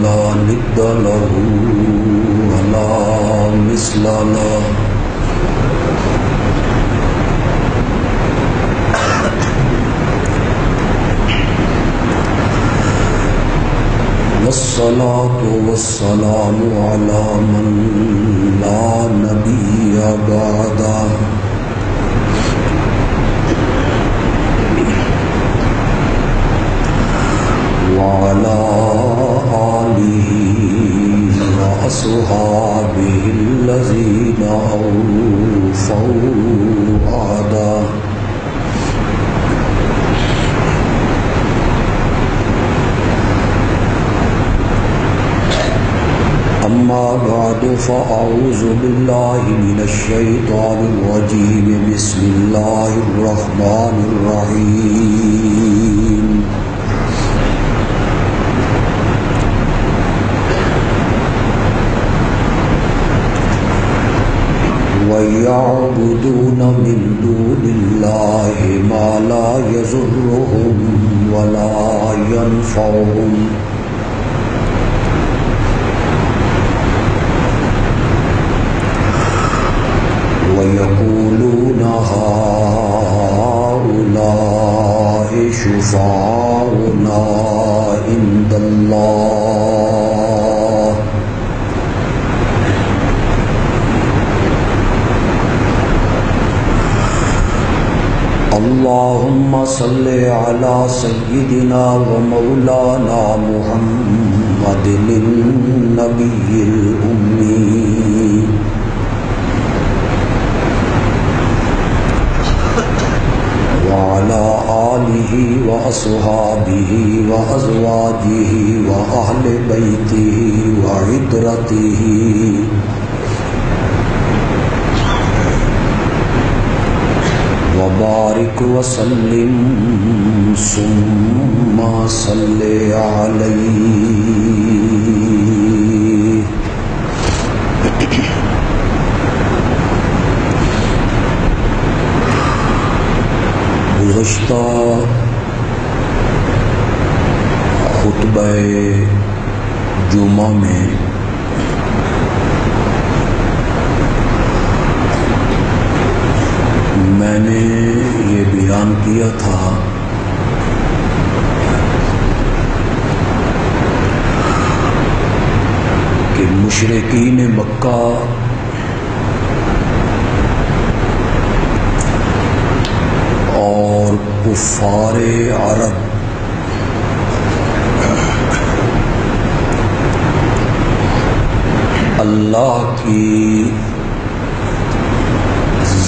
لا ند له ولا مثل له والصلاة والسلام على من لا نبي بعده وعلى آله وأصحابه الذين أوفوا عهده أما بعد فأعوذ بالله من الشيطان الرجيم بسم الله الرحمن الرحيم وَيَعْبُدُونَ مِن دُونِ اللَّهِ مَا لَا يَضُرُّهُمْ وَلَا يَنفَعُهُمْ وَيَقُولُونَ هَؤُلَاءِ شُفَعَاؤُنَا عِندَ اللَّهِ اللهم صل على سيدنا ومولانا محمد النبي الأمي وعلى آله وأصحابه وأزواجه وأهل بيته وعترته وبارك وسلم ثم صل عليه گزشتہ خطبہ جمعہ میں میں نے یہ بیان کیا تھا کہ مشرکین مکہ اور کفار عرب اللہ کی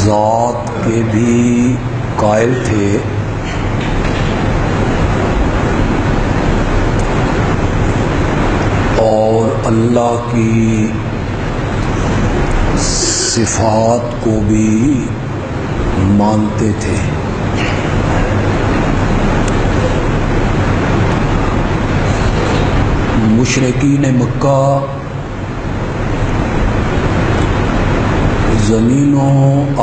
ذات کے بھی قائل تھے اور اللہ کی صفات کو بھی مانتے تھے. مشرکین مکہ زمین و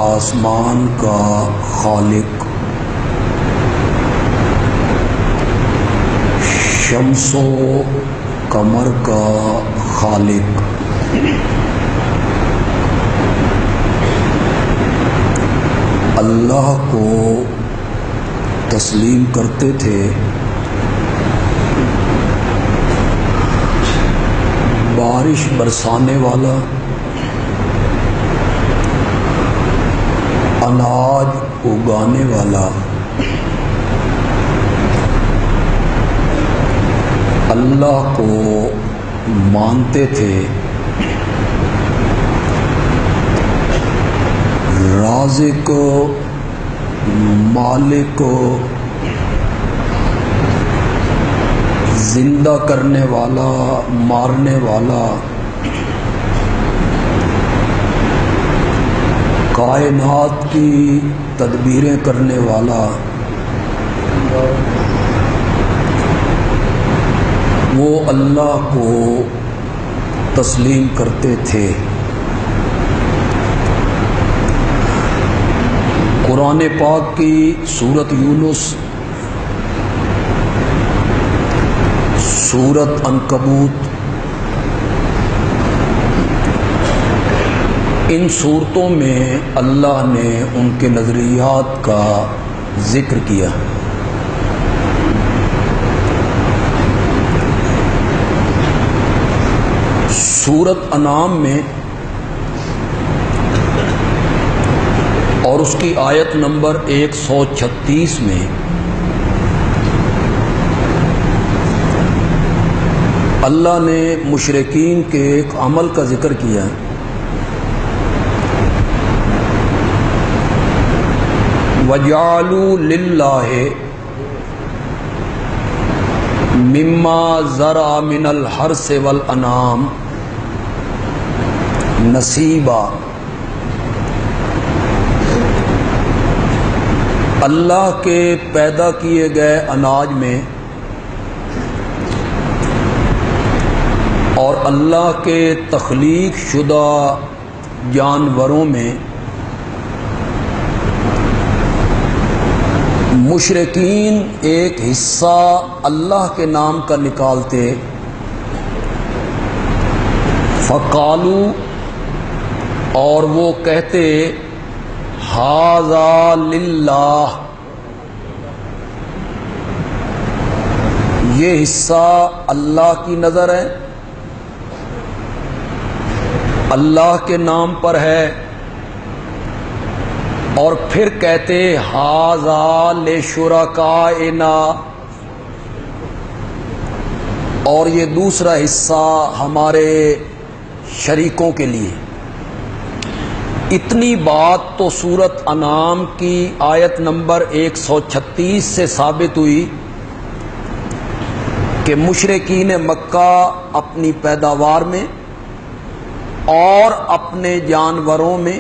آسمان کا خالق، شمس و قمر کا خالق، اللہ کو تسلیم کرتے تھے. بارش برسانے والا، اناج اگانے والا، اللہ کو مانتے تھے. رازق، مالک، زندہ کرنے والا، مارنے والا، کائنات کی تدبیریں کرنے والا، وہ اللہ کو تسلیم کرتے تھے. قرآن پاک کی سورت یونس، سورت عنکبوت ان صورتوں میں اللہ نے ان کے نظریات کا ذکر کیا۔ سورۃ انعام میں اور اس کی آیت نمبر 136 میں اللہ نے مشرکین کے ایک عمل کا ذکر کیا ہے۔ وَجَعَلُوا لِلَّهِ مِمَّا زَرَعَ مِنَ الْحَرْثِ وَالْأَنْعَامِ نصیبا، اللہ کے پیدا کیے گئے اناج میں اور اللہ کے تخلیق شدہ جانوروں میں مشرکین ایک حصہ اللہ کے نام کا نکالتے، فقالو، اور وہ کہتے ھذا للہ، یہ حصہ اللہ کی نظر ہے، اللہ کے نام پر ہے، اور پھر کہتے ھذا لشرکائنا، اور یہ دوسرا حصہ ہمارے شریکوں کے لیے۔ اتنی بات تو سورۃ انعام کی آیت نمبر 136 سے ثابت ہوئی کہ مشرکین مکہ اپنی پیداوار میں اور اپنے جانوروں میں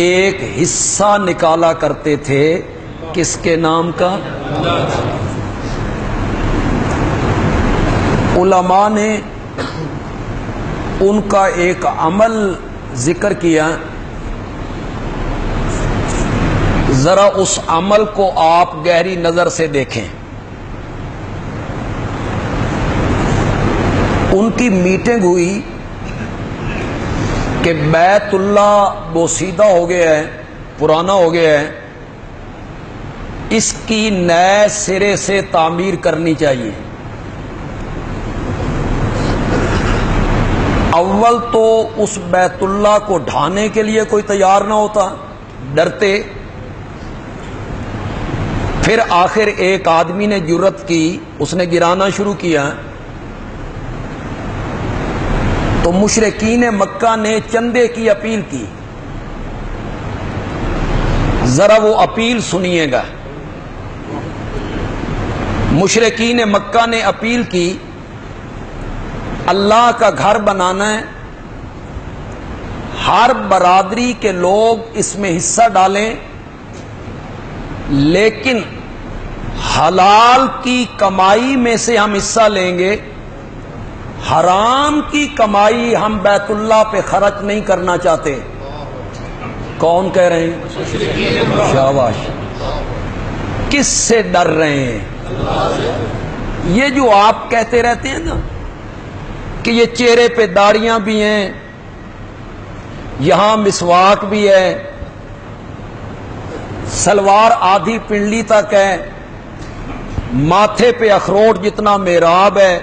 ایک حصہ نکالا کرتے تھے، کس کے نام کا؟ علماء نے ان کا ایک عمل ذکر کیا، ذرا اس عمل کو آپ گہری نظر سے دیکھیں۔ ان کی میٹنگ ہوئی کہ بیت اللہ بوسیدہ ہو گیا ہے، پرانا ہو گیا ہے، اس کی نئے سرے سے تعمیر کرنی چاہیے۔ اول تو اس بیت اللہ کو ڈھانے کے لیے کوئی تیار نہ ہوتا، ڈرتے۔ پھر آخر ایک آدمی نے جرأت کی، اس نے گرانا شروع کیا، تو مشرکین مکہ نے چندے کی اپیل کی۔ ذرا وہ اپیل سنیے گا۔ مشرکین مکہ نے اپیل کی، اللہ کا گھر بنانا ہے، ہر برادری کے لوگ اس میں حصہ ڈالیں، لیکن حلال کی کمائی میں سے ہم حصہ لیں گے، حرام کی کمائی ہم بیت اللہ پہ خرچ نہیں کرنا چاہتے۔ کون کہہ رہے ہیں؟ شاباش۔ کس سے ڈر رہے ہیں؟ یہ جو آپ کہتے رہتے ہیں نا کہ یہ چہرے پہ داڑیاں بھی ہیں، یہاں مسواک بھی ہے، سلوار آدھی پنڈلی تک ہے، ماتھے پہ اخروٹ جتنا محراب ہے،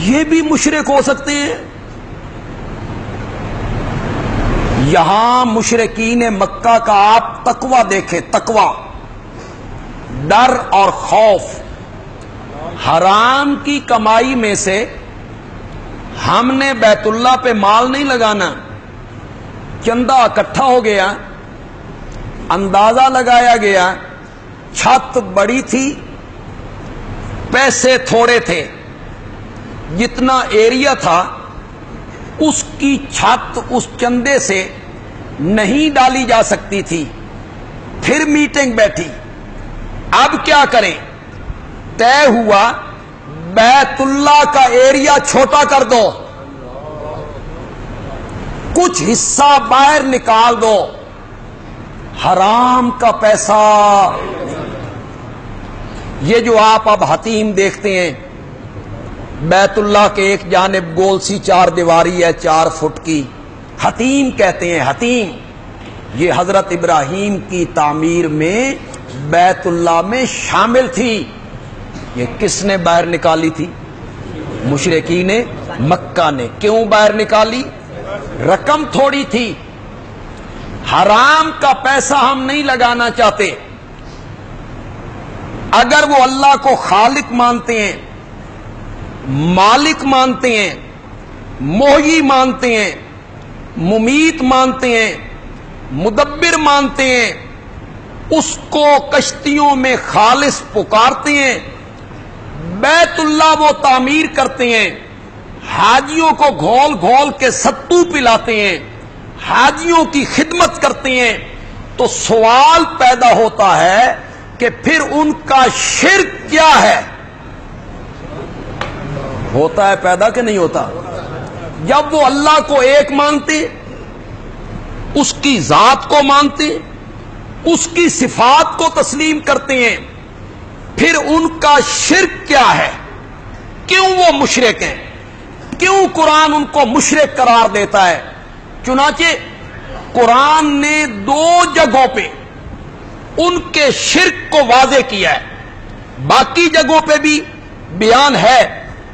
یہ بھی مشرک ہو سکتے ہیں؟ یہاں مشرکین مکہ کا آپ تقوی دیکھیں، تقوی، ڈر اور خوف۔ حرام کی کمائی میں سے ہم نے بیت اللہ پہ مال نہیں لگانا، چندہ اکٹھا ہو گیا، اندازہ لگایا گیا، چھت بڑی تھی، پیسے تھوڑے تھے، جتنا ایریا تھا اس کی چھت اس چندے سے نہیں ڈالی جا سکتی تھی۔ پھر میٹنگ بیٹھی، اب کیا کریں؟ طے ہوا بیت اللہ کا ایریا چھوٹا کر دو، کچھ حصہ باہر نکال دو، حرام کا پیسہ۔ یہ جو آپ اب حتیم دیکھتے ہیں، بیت اللہ کے ایک جانب گول سی چار دیواری ہے 4 فٹ کی، حتیم کہتے ہیں، حتیم۔ یہ حضرت ابراہیم کی تعمیر میں بیت اللہ میں شامل تھی۔ یہ کس نے باہر نکالی تھی؟ مشرکین مکہ نے۔ کیوں باہر نکالی؟ رقم تھوڑی تھی۔ حرام کا پیسہ ہم نہیں لگانا چاہتے۔ اگر وہ اللہ کو خالق مانتے ہیں، مالک مانتے ہیں، محیی مانتے ہیں، ممیت مانتے ہیں، مدبر مانتے ہیں، اس کو کشتیوں میں خالص پکارتے ہیں، بیت اللہ وہ تعمیر کرتے ہیں، حاجیوں کو گھول گھول کے ستو پلاتے ہیں، حاجیوں کی خدمت کرتے ہیں، تو سوال پیدا ہوتا ہے کہ پھر ان کا شرک کیا ہے؟ ہوتا ہے پیدا کہ نہیں ہوتا؟ جب وہ اللہ کو ایک مانتے، اس کی ذات کو مانتے، اس کی صفات کو تسلیم کرتے ہیں، پھر ان کا شرک کیا ہے؟ کیوں وہ مشرک ہیں؟ کیوں قرآن ان کو مشرک قرار دیتا ہے؟ چنانچہ قرآن نے 2 جگہوں پہ ان کے شرک کو واضح کیا ہے، باقی جگہوں پہ بھی بیان ہے،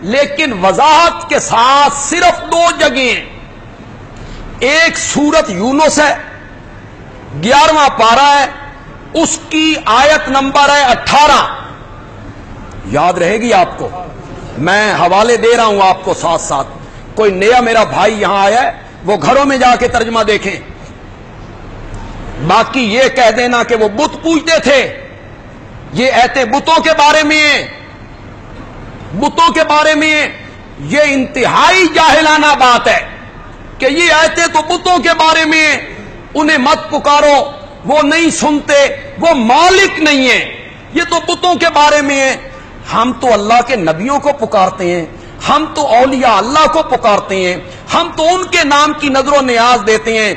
لیکن وضاحت کے ساتھ صرف 2 جگہیں ہیں۔ ایک سورت یونس ہے، 11واں پارہ ہے، اس کی آیت نمبر ہے 18۔ یاد رہے گی آپ کو، میں حوالے دے رہا ہوں آپ کو ساتھ ساتھ۔ کوئی نیا میرا بھائی یہاں آیا ہے، وہ گھروں میں جا کے ترجمہ دیکھیں۔ باقی یہ کہہ دینا کہ وہ بت پوجتے تھے، یہ ایتے بتوں کے بارے میں ہیں، بتوں کے بارے میں ہیں، یہ انتہائی جاہلانہ بات ہے کہ یہ ایتے تو بتوں کے بارے میں ہیں، انہیں مت پکارو، وہ نہیں سنتے، وہ مالک نہیں ہیں، یہ تو بتوں کے بارے میں ہیں۔ ہم تو اللہ کے نبیوں کو پکارتے ہیں، ہم تو اولیاء اللہ کو پکارتے ہیں، ہم تو ان کے نام کی نظر و نیاز دیتے ہیں۔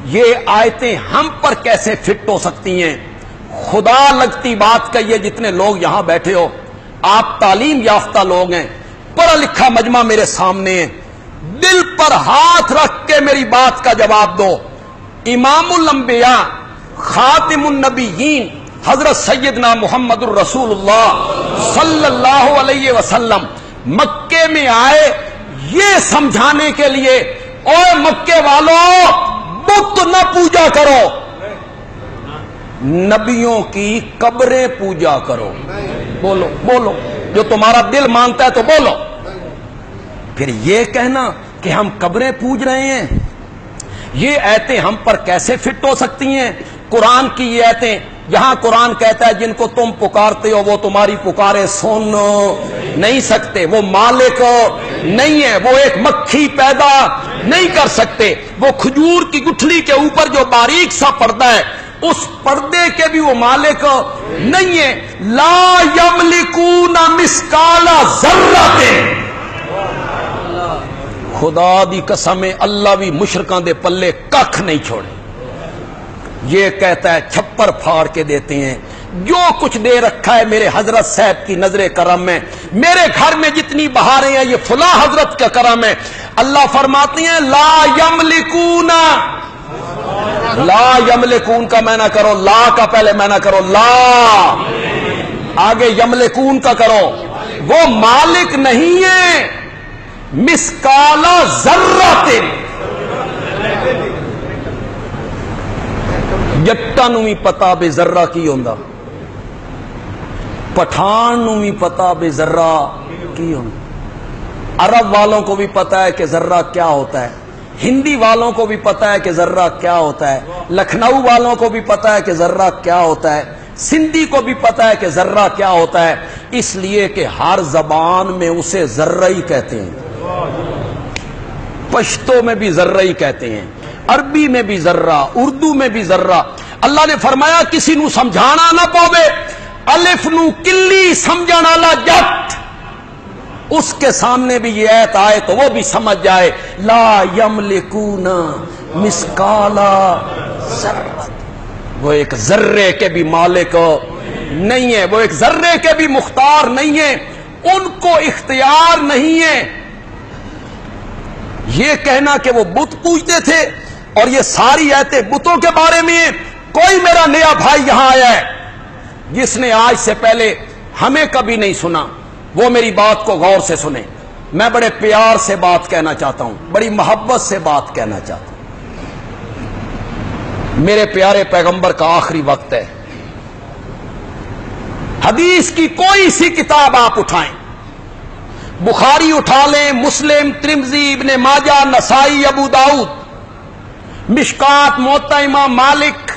یہ آیتیں ہم پر کیسے فٹ ہو سکتی ہیں؟ خدا لگتی بات کہیے جتنے لوگ یہاں بیٹھے ہو، آپ تعلیم یافتہ لوگ ہیں، پڑھا لکھا مجمع میرے سامنے ہے، دل پر ہاتھ رکھ کے میری بات کا جواب دو۔ امام الانبیاء خاتم النبیین حضرت سیدنا محمد الرسول اللہ صلی اللہ علیہ وسلم مکے میں آئے یہ سمجھانے کے لیے، اوے مکے والوں، بت نہ پوجا کرو، نبیوں کی قبریں پوجا کرو۔ بولو بولو، جو تمہارا دل مانتا ہے تو بولو۔ پھر یہ کہنا کہ ہم قبریں پوج رہے ہیں، یہ ایتیں ہم پر کیسے فٹ ہو سکتی ہیں؟ قرآن کی یہ ایتیں، یہاں قرآن کہتا ہے جن کو تم پکارتے ہو وہ تمہاری پکارے سن نہیں سکتے، وہ مالک نہیں ہے، وہ ایک مکھی پیدا نہیں کر سکتے، وہ کھجور کی گٹھلی کے اوپر جو باریک سا پردہ ہے اس پردے کے بھی وہ مالک نہیں ہے۔ لا یملکون مثقال ذرۃ، خدا دی قسم اللہ بھی مشرکاں دے پلے ککھ نہیں چھوڑے۔ یہ کہتا ہے چھپر پھاڑ کے دیتے ہیں، جو کچھ دے رکھا ہے میرے حضرت صاحب کی نظر کرم میں، میرے گھر میں جتنی بہاریں ہیں یہ فلاں حضرت کا کرم ہے۔ اللہ فرماتے ہیں لا یملکون، لا یملکون کا معنی کرو، لا کا پہلے معنی کرو، لا آگے یملکون کا کرو، وہ مالک نہیں ہے مثقال ذرۃ، جٹاں نوں بھی پتا بے ذرہ کی ہوندا، پٹھان نوں بھی پتا بے ذرہ کی ہوندا، عرب والوں کو بھی پتا ہے کہ ذرہ کیا ہوتا ہے، ہندی والوں کو بھی پتا ہے کہ ذرہ کیا ہوتا ہے، لکھنؤ والوں کو بھی پتا ہے کہ ذرہ کیا ہوتا ہے، سندھی کو بھی پتا ہے کہ ذرہ کیا ہوتا ہے، اس لیے کہ ہر زبان میں اسے ذرہ ہی کہتے ہیں، پشتو میں بھی ذرہ ہی کہتے ہیں، عربی میں بھی ذرہ، اردو میں بھی ذرہ۔ اللہ نے فرمایا کسی نو سمجھانا نہ پاوے، الف نو کلی سمجھن والا جٹ، اس کے سامنے بھی یہ آیت آئے تو وہ بھی سمجھ جائے۔ لا یملکون مثقال ذرۃ، وہ ایک ذرے کے بھی مالک نہیں ہے، وہ ایک ذرے کے بھی مختار نہیں ہے، ان کو اختیار نہیں ہے۔ یہ کہنا کہ وہ بت پوجتے تھے اور یہ ساری آیتیں بتوں کے بارے میں ہیں. کوئی میرا نیا بھائی یہاں آیا ہے جس نے آج سے پہلے ہمیں کبھی نہیں سنا، وہ میری بات کو غور سے سنیں. میں بڑے پیار سے بات کہنا چاہتا ہوں، بڑی محبت سے بات کہنا چاہتا ہوں. میرے پیارے پیغمبر کا آخری وقت ہے. حدیث کی کوئی سی کتاب آپ اٹھائیں، بخاری اٹھا لیں، مسلم، ترمذی، ابن ماجہ، نسائی، ابو داؤد، مشکات، موطا امام مالک،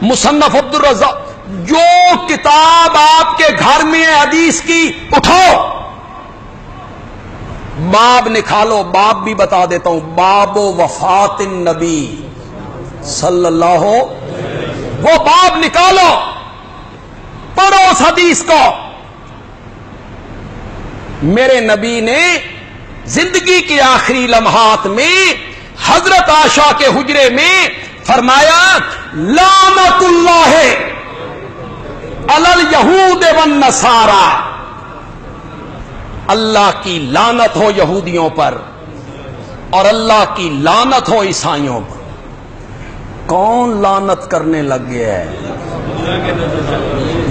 مصنف عبد الرزاق، جو کتاب آپ کے گھر میں ہے حدیث کی اٹھاؤ، باب نکالو. باب بھی بتا دیتا ہوں، باب وفات النبی صلی اللہ ہو، وہ باب نکالو، پڑھو اس حدیث کو. میرے نبی نے زندگی کے آخری لمحات میں حضرت عائشہ کے حجرے میں فرمایا لعنت اللہ علی الیہود والنصارى، اللہ کی لعنت ہو یہودیوں پر اور اللہ کی لعنت ہو عیسائیوں پر. کون لعنت کرنے لگ گیا ہے؟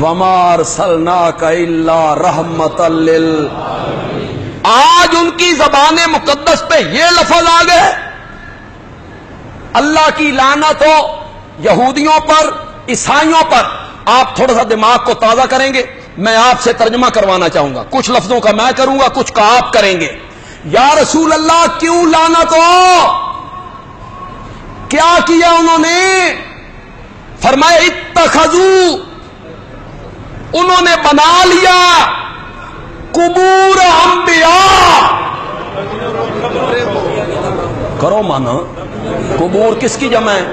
وما ارسلناک الا رحمۃ لل. آج ان کی زبان مقدس پہ یہ لفظ آ گئے، اللہ کی لعنت ہو یہودیوں پر، عیسائیوں پر. آپ تھوڑا سا دماغ کو تازہ کریں گے، میں آپ سے ترجمہ کروانا چاہوں گا. کچھ لفظوں کا میں کروں گا، کچھ کا آپ کریں گے. یا رسول اللہ کیوں لعنت ہو؟ کیا کیا انہوں نے؟ فرمایا اتخذوا، انہوں نے بنا لیا قبور انبیاء. کرو مانا، قبور کس کی جمع ہے؟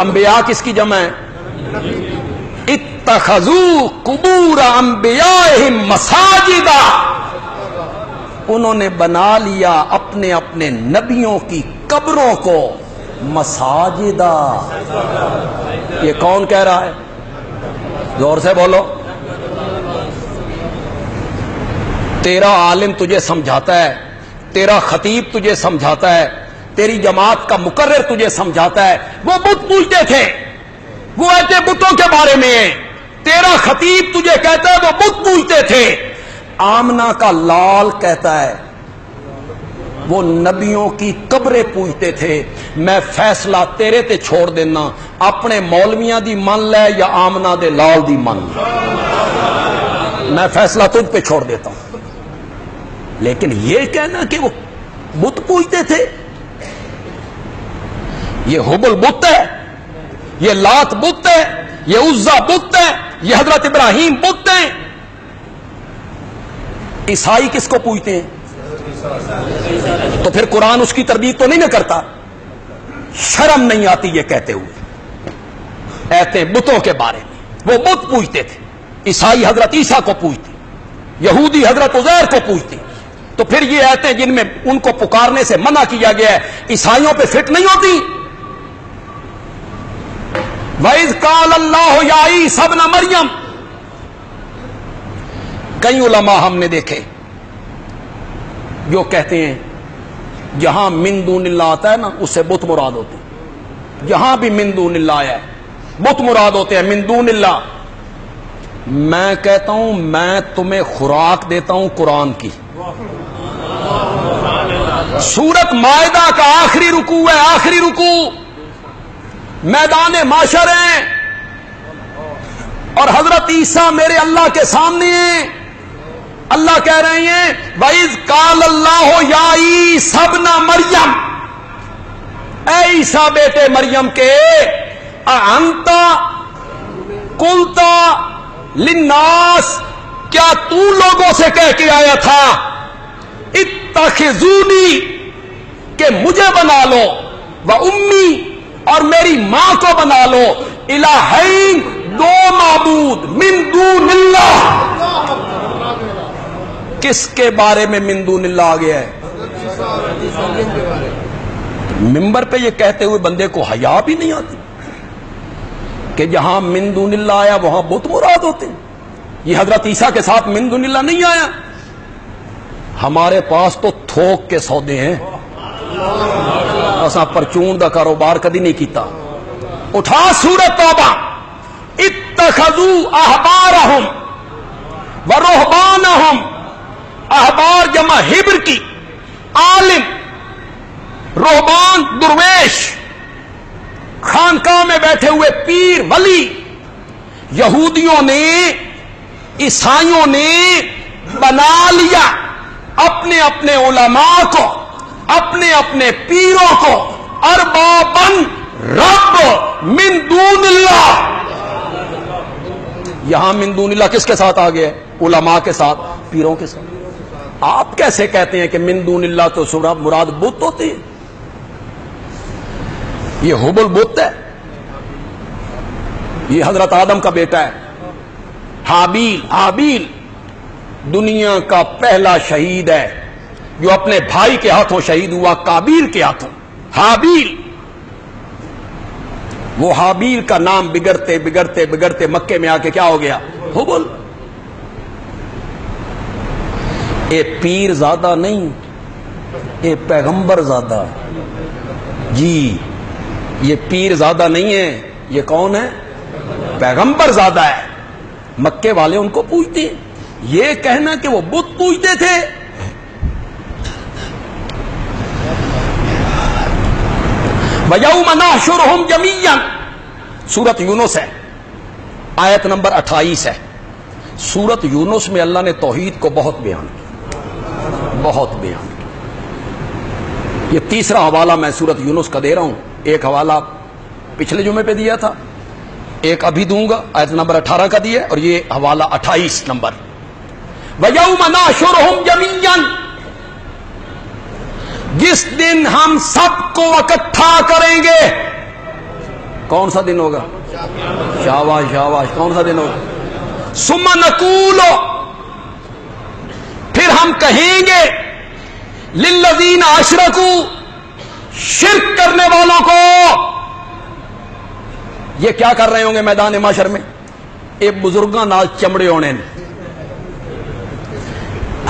انبیاء کس کی جمع ہے؟ اتخذوا قبور انبیائہم مساجدا، انہوں نے بنا لیا اپنے اپنے نبیوں کی قبروں کو مساجدہ. یہ کون کہہ رہا ہے؟ زور سے بولو. تیرا عالم تجھے سمجھاتا ہے، تیرا خطیب تجھے سمجھاتا ہے، تیری جماعت کا مقرر تجھے سمجھاتا ہے وہ بت پوجتے تھے، وہ ایسے بتوں کے بارے میں ہیں. تیرا خطیب تجھے کہتا ہے وہ بت پوجتے تھے. آمنہ کا لال کہتا ہے وہ نبیوں کی قبریں پوجتے تھے. میں فیصلہ تیرے تے چھوڑ دینا، اپنے مولویاں دی من لے یا آمنہ دے لال دی من لے، میں فیصلہ تجھ پہ چھوڑ دیتا ہوں. لیکن یہ کہنا کہ وہ بت پوجتے تھے، یہ حبل بت ہے، یہ لات بت ہے، یہ عزا بت ہے، یہ حضرت ابراہیم بت ہیں. عیسائی کس کو پوجتے ہیں؟ تو پھر قرآن اس کی تردید تو نہیں نہ کرتا؟ شرم نہیں آتی یہ کہتے ہوئے ایتے بتوں کے بارے میں؟ وہ بت پوجتے تھے. عیسائی حضرت عیسیٰ کو پوجتے، یہودی حضرت عزیر کو پوجتے. تو پھر یہ ایتے جن میں ان کو پکارنے سے منع کیا گیا ہے عیسائیوں پہ فٹ نہیں ہوتی؟ وَإِذْ قَالَ اللَّهُ يَا عِيسَى ابْنَ مَرْيَمَ، کئی علماء ہم نے دیکھے جو کہتے ہیں جہاں من دون اللہ آتا ہے نا اس سے بت مراد ہوتے ہیں. جہاں بھی من دون اللہ آیا ہے بت مراد ہوتے ہیں، من دون اللہ. میں کہتا ہوں میں تمہیں خوراک دیتا ہوں قرآن کی. سورت مائدہ کا آخری رکوع ہے، آخری رکوع میدان معاشر ہے اور حضرت عیسیٰ میرے اللہ کے سامنے ہیں. اللہ کہہ رہے ہیں وَإِذْ قَالَ اللَّهُ يَا عِيسَى ابْنَ مَرْيَمَ، اے عیسیٰ بیٹے مریم کے، أَأَنْتَ قُلْتَ لِلنَّاسِ، کیا تو لوگوں سے کہہ کے آیا تھا اتخذونی، کہ مجھے بنا لو، وَأُمِّي، اور میری ماں کو بنا لو، الہین، دو معبود، من دون اللہ. کس کے بارے میں من دون اللہ آ گیا ہے؟ منبر پہ یہ کہتے ہوئے بندے کو حیا بھی نہیں آتی کہ جہاں من دون اللہ آیا وہاں بت مراد ہوتے ہیں. یہ حضرت عیسیٰ کے ساتھ من دون اللہ نہیں آیا. ہمارے پاس تو تھوک کے سودے ہیں، اساں پرچون دا کاروبار کدی نہیں کیتا۔ اٹھا سورۃ توبہ، اتخذوا احبارہم ورہبانہم، احبار جمع ہبر کی، عالم، رہبان درویش، خانقاہ میں بیٹھے ہوئے پیر ولی، یہودیوں نے عیسائیوں نے بنا لیا اپنے اپنے علماء کو، اپنے اپنے پیروں کو اربابن رب من دون اللہ۔ یہاں من دون اللہ کس کے ساتھ آ گیا؟ علماء کے ساتھ، پیروں کے ساتھ۔ آپ کیسے کہتے ہیں کہ من دون اللہ تو مراد بت ہوتے ہیں؟ یہ حبل بت ہے، یہ حضرت آدم کا بیٹا ہے۔ حابیل دنیا کا پہلا شہید ہے جو اپنے بھائی کے ہاتھوں شہید ہوا، قابیل کے ہاتھوں۔ حابیل، وہ حابیل کا نام بگڑتے بگڑتے بگڑتے مکے میں آ کے کیا ہو گیا؟ حبل۔ اے پیر زیادہ نہیں، اے پیغمبر زیادہ ہے۔ جی، یہ پیر زیادہ نہیں ہے، یہ کون ہے؟ پیغمبر زیادہ ہے۔ مکے والے ان کو پوجتے ہیں۔ یہ کہنا کہ وہ بت پوجتے تھے، وَيَوْمَ نَحْشُرُهُمْ جَمِيعًا، سورۃ یونس ہے، آیت نمبر 28 ہے۔ سورۃ یونس میں اللہ نے توحید کو بہت بیان کیا، بہت بیان کیا۔ یہ تیسرا حوالہ میں سورۃ یونس کا دے رہا ہوں۔ ایک حوالہ پچھلے جمعے پہ دیا تھا، ایک ابھی دوں گا، آیت نمبر 18 کا دیا، اور یہ حوالہ 28 نمبر۔ وَيَوْمَ نَحْشُرُهُمْ جَمِيعًا، جس دن ہم سب کو اکٹھا کریں گے۔ کون سا دن ہوگا؟ شاباش شاباش، کون سا دن ہوگا؟ ثُمَّ نَقُولُ، پھر ہم کہیں گے لِلَّذِينَ أَشْرَكُوا، شرک کرنے والوں کو۔ یہ کیا کر رہے ہوں گے میدان محشر میں؟ ایک بزرگاں نال چمڑے ہونے،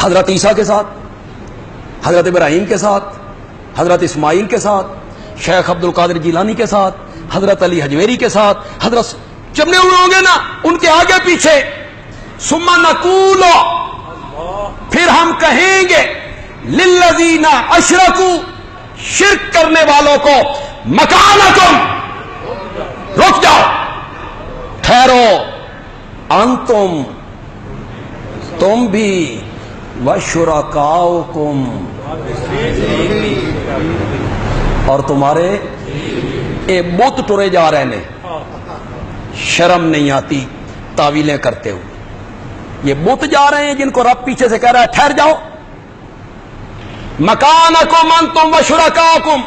حضرت عیسیٰ کے ساتھ، حضرت ابراہیم کے ساتھ، حضرت اسماعیل کے ساتھ، شیخ عبد القادر جیلانی کے ساتھ، حضرت علی حجویری کے ساتھ، حضرت چمڑے ہوئے ہوں گے نا ان کے آگے پیچھے۔ ثم نقول، پھر ہم کہیں گے للذین اشرکوا، شرک کرنے والوں کو، مکانکم، رک جاؤ، ٹھہرو، انتم، تم بھی، وشرکاؤکم، اور تمہارے۔ اے بت ٹرے جا رہے ہیں، شرم نہیں آتی تعویلیں کرتے ہوئے۔ یہ بت جا رہے ہیں جن کو رب پیچھے سے کہہ رہا ہے ٹھہر جاؤ۔ مکانکم انتم وشرکاؤکم،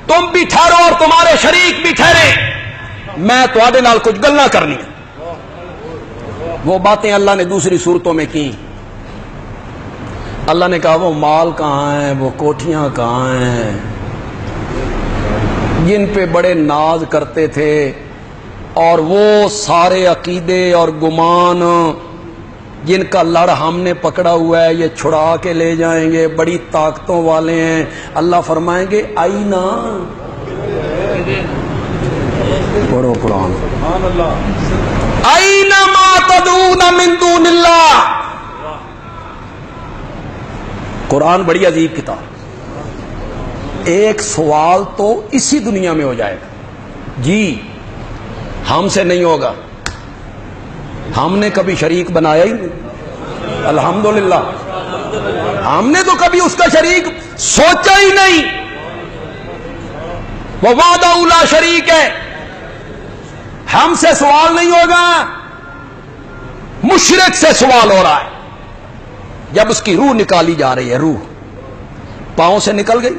تم بھی ٹھہرو اور تمہارے شریک بھی ٹھہرے، میں تواڈے نال کچھ گلاں کرنی ہیں۔ وہ باتیں اللہ نے دوسری صورتوں میں کی۔ اللہ نے کہا وہ مال کہاں ہیں، وہ کوٹھیاں کہاں ہیں جن پہ بڑے ناز کرتے تھے، اور وہ سارے عقیدے اور گمان جن کا لڑ ہم نے پکڑا ہوا ہے، یہ چھڑا کے لے جائیں گے، بڑی طاقتوں والے ہیں۔ اللہ فرمائیں گے آئینا، پڑھو قرآن، آئینا ما تدعون من دون اللہ۔ قرآن بڑی عجیب کتاب۔ ایک سوال تو اسی دنیا میں ہو جائے گا، جی ہم سے نہیں ہوگا، ہم نے کبھی شریک بنایا ہی نہیں، الحمدللہ، ہم نے تو کبھی اس کا شریک سوچا ہی نہیں۔ وہ وعدہ لا شریک ہے، ہم سے سوال نہیں ہوگا، مشرک سے سوال ہو رہا ہے۔ جب اس کی روح نکالی جا رہی ہے، روح پاؤں سے نکل گئی،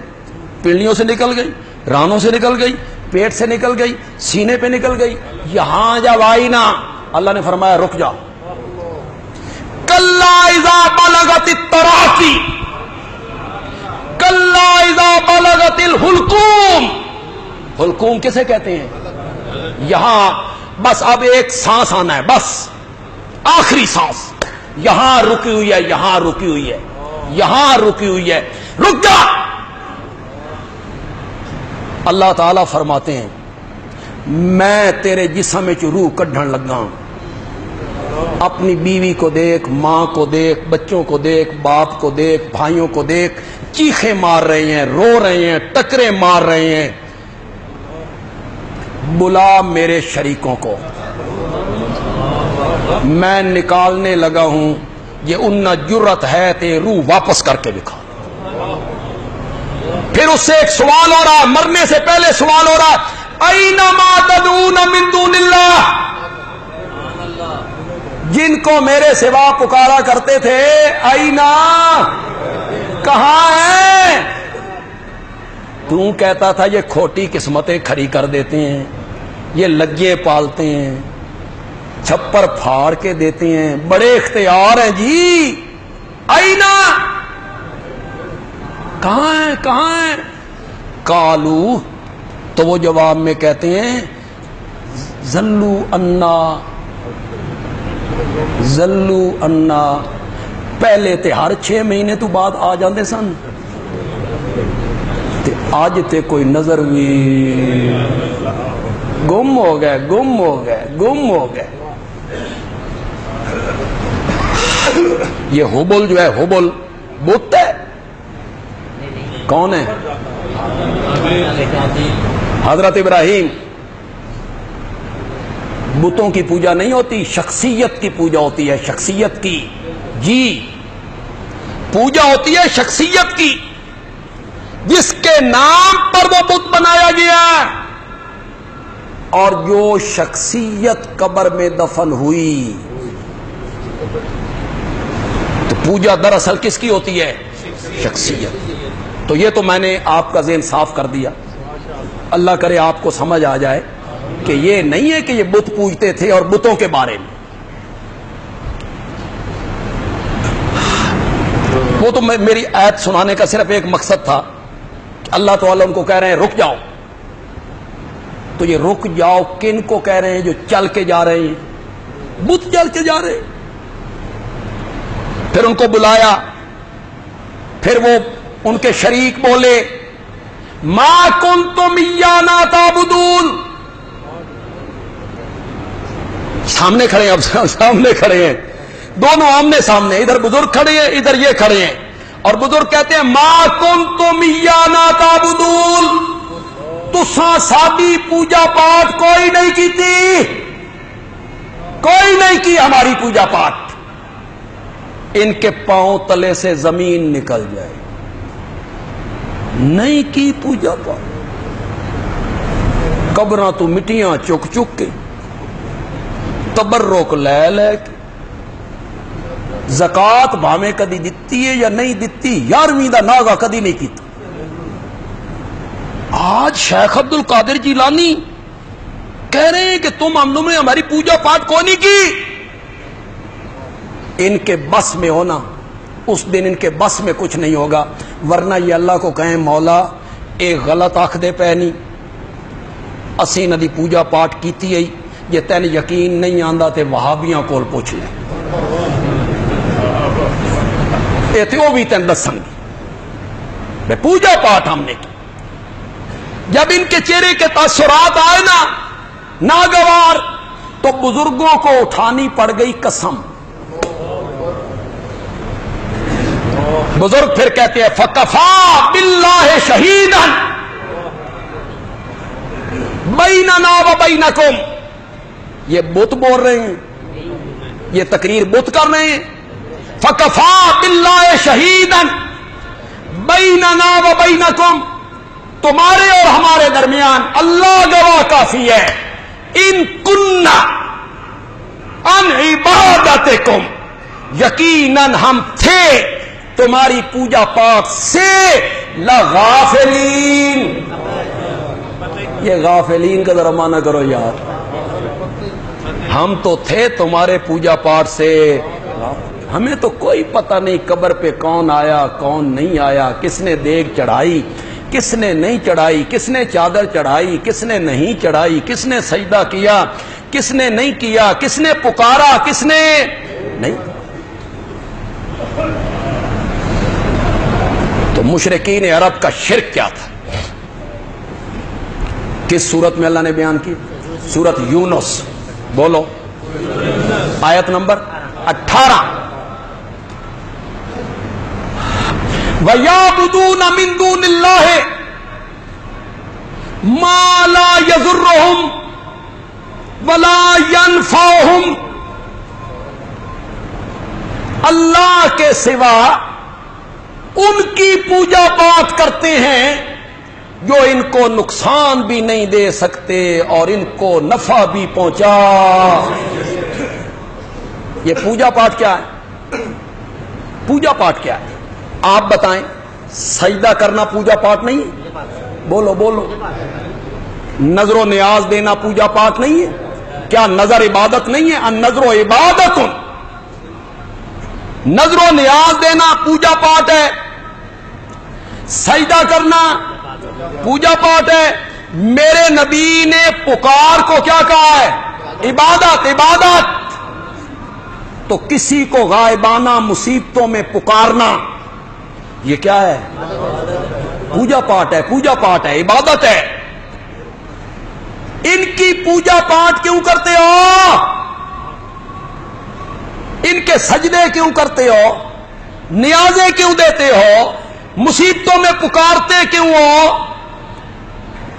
پنڈلیوں سے نکل گئی، رانوں سے نکل گئی، پیٹ سے نکل گئی، سینے پہ نکل گئی، یہاں جب آئی نا، اللہ نے فرمایا رک جاؤ۔ کلا اذا بلغت التراقی، کلا اذا بلغت الحلقوم، حلقوم کسے کہتے ہیں؟ یہاں بس اب ایک سانس آنا ہے، بس آخری سانس، یہاں رکی ہوئی ہے، یہاں رکی ہوئی ہے، یہاں رکی ہوئی ہے، رک جا۔ اللہ تعالیٰ فرماتے ہیں میں تیرے جسم میں روح کڈھن لگا ہوں، اپنی بیوی کو دیکھ، ماں کو دیکھ، بچوں کو دیکھ، باپ کو دیکھ، بھائیوں کو دیکھ، چیخیں مار رہے ہیں، رو رہے ہیں، ٹکرے مار رہے ہیں، بلا میرے شریکوں کو، میں نکالنے لگا ہوں، یہ ان جرت ہے تے روح واپس کر کے دکھا۔ پھر اس سے ایک سوال ہو رہا ہے، مرنے سے پہلے سوال ہو رہا ہے، اینما تدعون من دون اللہ، جن کو میرے سوا پکارا کرتے تھے، اینا کہاں ہیں؟ تو کہتا تھا یہ کھوٹی قسمتیں کھڑی کر دیتے ہیں، یہ لگے پالتے ہیں، چھپر پھاڑ کے دیتے ہیں، بڑے اختیار ہیں جی، اینا کہاں ہیں، کہاں ہیں؟ قالو، تو وہ جواب میں کہتے ہیں ذلوا عنا، ذلوا عنا، پہلے تے ہر 6 مہینے تو بعد آ جاندے سن، تے آج تے کوئی نظر بھی، گم ہو گئے، گم ہو گئے، گم ہو گئے۔ یہ حبل جو ہے، حبل بت ہے، کون ہے؟ حضرت ابراہیم۔ بتوں کی پوجا نہیں ہوتی، شخصیت کی پوجا ہوتی ہے، شخصیت کی، جی پوجا ہوتی ہے شخصیت کی، جس کے نام پر وہ بت بنایا گیا، اور جو شخصیت قبر میں دفن ہوئی، تو پوجا دراصل کس کی ہوتی ہے؟ شخصیت۔ تو یہ تو میں نے آپ کا ذہن صاف کر دیا، اللہ کرے آپ کو سمجھ آ جائے کہ یہ نہیں ہے کہ یہ بت پوجتے تھے اور بتوں کے بارے میں۔ وہ تو میری آیت سنانے کا صرف ایک مقصد تھا کہ اللہ تعالیٰ ان کو کہہ رہے ہیں رک جاؤ، تو یہ رک جاؤ کن کو کہہ رہے ہیں؟ جو چل کے جا رہے ہیں، بت چل کے جا رہے ہیں۔ پھر ان کو بلایا، پھر وہ ان کے شریک بولے ما کنتم ایانا تعبدون، سامنے کھڑے ہیں، اب سامنے کھڑے ہیں دونوں، آمنے سامنے، ادھر بزرگ کھڑے ہیں، ادھر یہ کھڑے ہیں، اور بزرگ کہتے ہیں ما کنتم ایانا تعبدون، تساں سادی پوجا پاٹ کوئی نہیں کی تھی، کوئی نہیں کی ہماری پوجا پاٹ۔ ان کے پاؤں تلے سے زمین نکل جائے، نہیں کی پوجا پاٹ، قبراں تو مٹیاں چک چک کے، تبرک لے لے کے، زکات بھاویں کدی دتی ہے یا نہیں دتی، 11ویں دا ناغا کدی نہیں کیتا۔ آج شیخ عبد القادر جیلانی کہہ رہے ہیں کہ تم ہم نے ہماری پوجا پاٹ کو نہیں کی۔ ان کے بس میں ہونا، اس دن ان کے بس میں کچھ نہیں ہوگا، ورنہ یہ اللہ کو کہیں مولا ایک غلط آکھ دے پہنی، اسی ندی پوجا پاٹ کیتی ہے، یہ تین یقین نہیں آندا تے وہابیاں کول پوچھ لیں، یہ تے وہ بھی تین دسن گی بے پوجا پاٹ ہم نے کی۔ جب ان کے چہرے کے تاثرات آئے نا ناگوار، تو بزرگوں کو اٹھانی پڑ گئی قسم۔ بزرگ پھر کہتے ہیں فَكَفَى بِاللَّهِ شَهِيدًا بَيْنَنَا وَبَيْنَكُمْ، یہ بت بول رہے ہیں، یہ تقریر بت کر رہے ہیں، فَكَفَى بِاللَّهِ شَهِيدًا بَيْنَنَا وَبَيْنَكُمْ، تمہارے اور ہمارے درمیان اللہ گواہ کافی ہے، ان کننا ان عبادتکم، یقیناً ہم تھے تمہاری پوجا پاٹ سے لغافلین۔ یہ غافلین کا ذرا معنی کرو یار، ہم تو تھے تمہارے پوجا پاٹ سے، ہمیں تو کوئی پتہ نہیں قبر پہ کون آیا کون نہیں آیا، کس نے دیگ چڑھائی کس نے نہیں چڑھائی، کس نے چادر چڑھائی کس نے نہیں چڑھائی، کس نے سجدہ کیا کس نے نہیں کیا، کس نے پکارا کس نے نہیں۔ تو مشرکین عرب کا شرک کیا تھا؟ کس سورت میں اللہ نے بیان کی؟ سورت یونس، بولو آیت نمبر 18۔ وَيَعْبُدُونَ مِن دُونِ اللَّهِ مَا لَا يَضُرُّهُمْ وَلَا يَنفَعُهُمْ، اللہ کے سوا ان کی پوجا پاٹ کرتے ہیں جو ان کو نقصان بھی نہیں دے سکتے اور ان کو نفع بھی پہنچا۔ یہ پوجا پاٹ کیا ہے؟ پوجا پاٹ کیا ہے؟ آپ بتائیں۔ سجدہ کرنا پوجا پاٹ نہیں ہے؟ بولو بولو۔ نظر و نیاز دینا پوجا پاٹ نہیں ہے؟ کیا نظر عبادت نہیں ہے؟ النظر عبادت، نظر و نیاز دینا پوجا پاٹ ہے، سجدہ کرنا پوجا پاٹ ہے۔ میرے نبی نے پکار کو کیا کہا ہے؟ عبادت۔ عبادت تو کسی کو غائبانہ مصیبتوں میں پکارنا یہ کیا ہے؟ پوجا پاٹ ہے، پوجا پاٹ ہے، عبادت ہے۔ ان کی پوجا پاٹ کیوں کرتے ہو؟ ان کے سجدے کیوں کرتے ہو؟ نیازیں کیوں دیتے ہو؟ مصیبتوں میں پکارتے کیوں ہو؟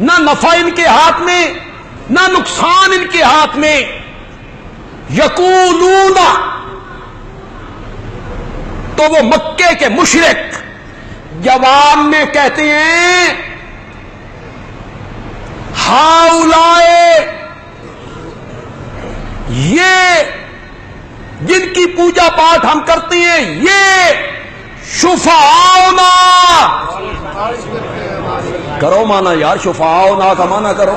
نہ نفع ان کے ہاتھ میں نہ نقصان ان کے ہاتھ میں۔ یقولون، تو وہ مکے کے مشرک جواب میں کہتے ہیں ہاؤلائے، یہ جن کی پوجا پاٹ ہم کرتے ہیں یہ شفعاؤنا، کرو مانا یار، شفعاؤنا کا مانا کرو،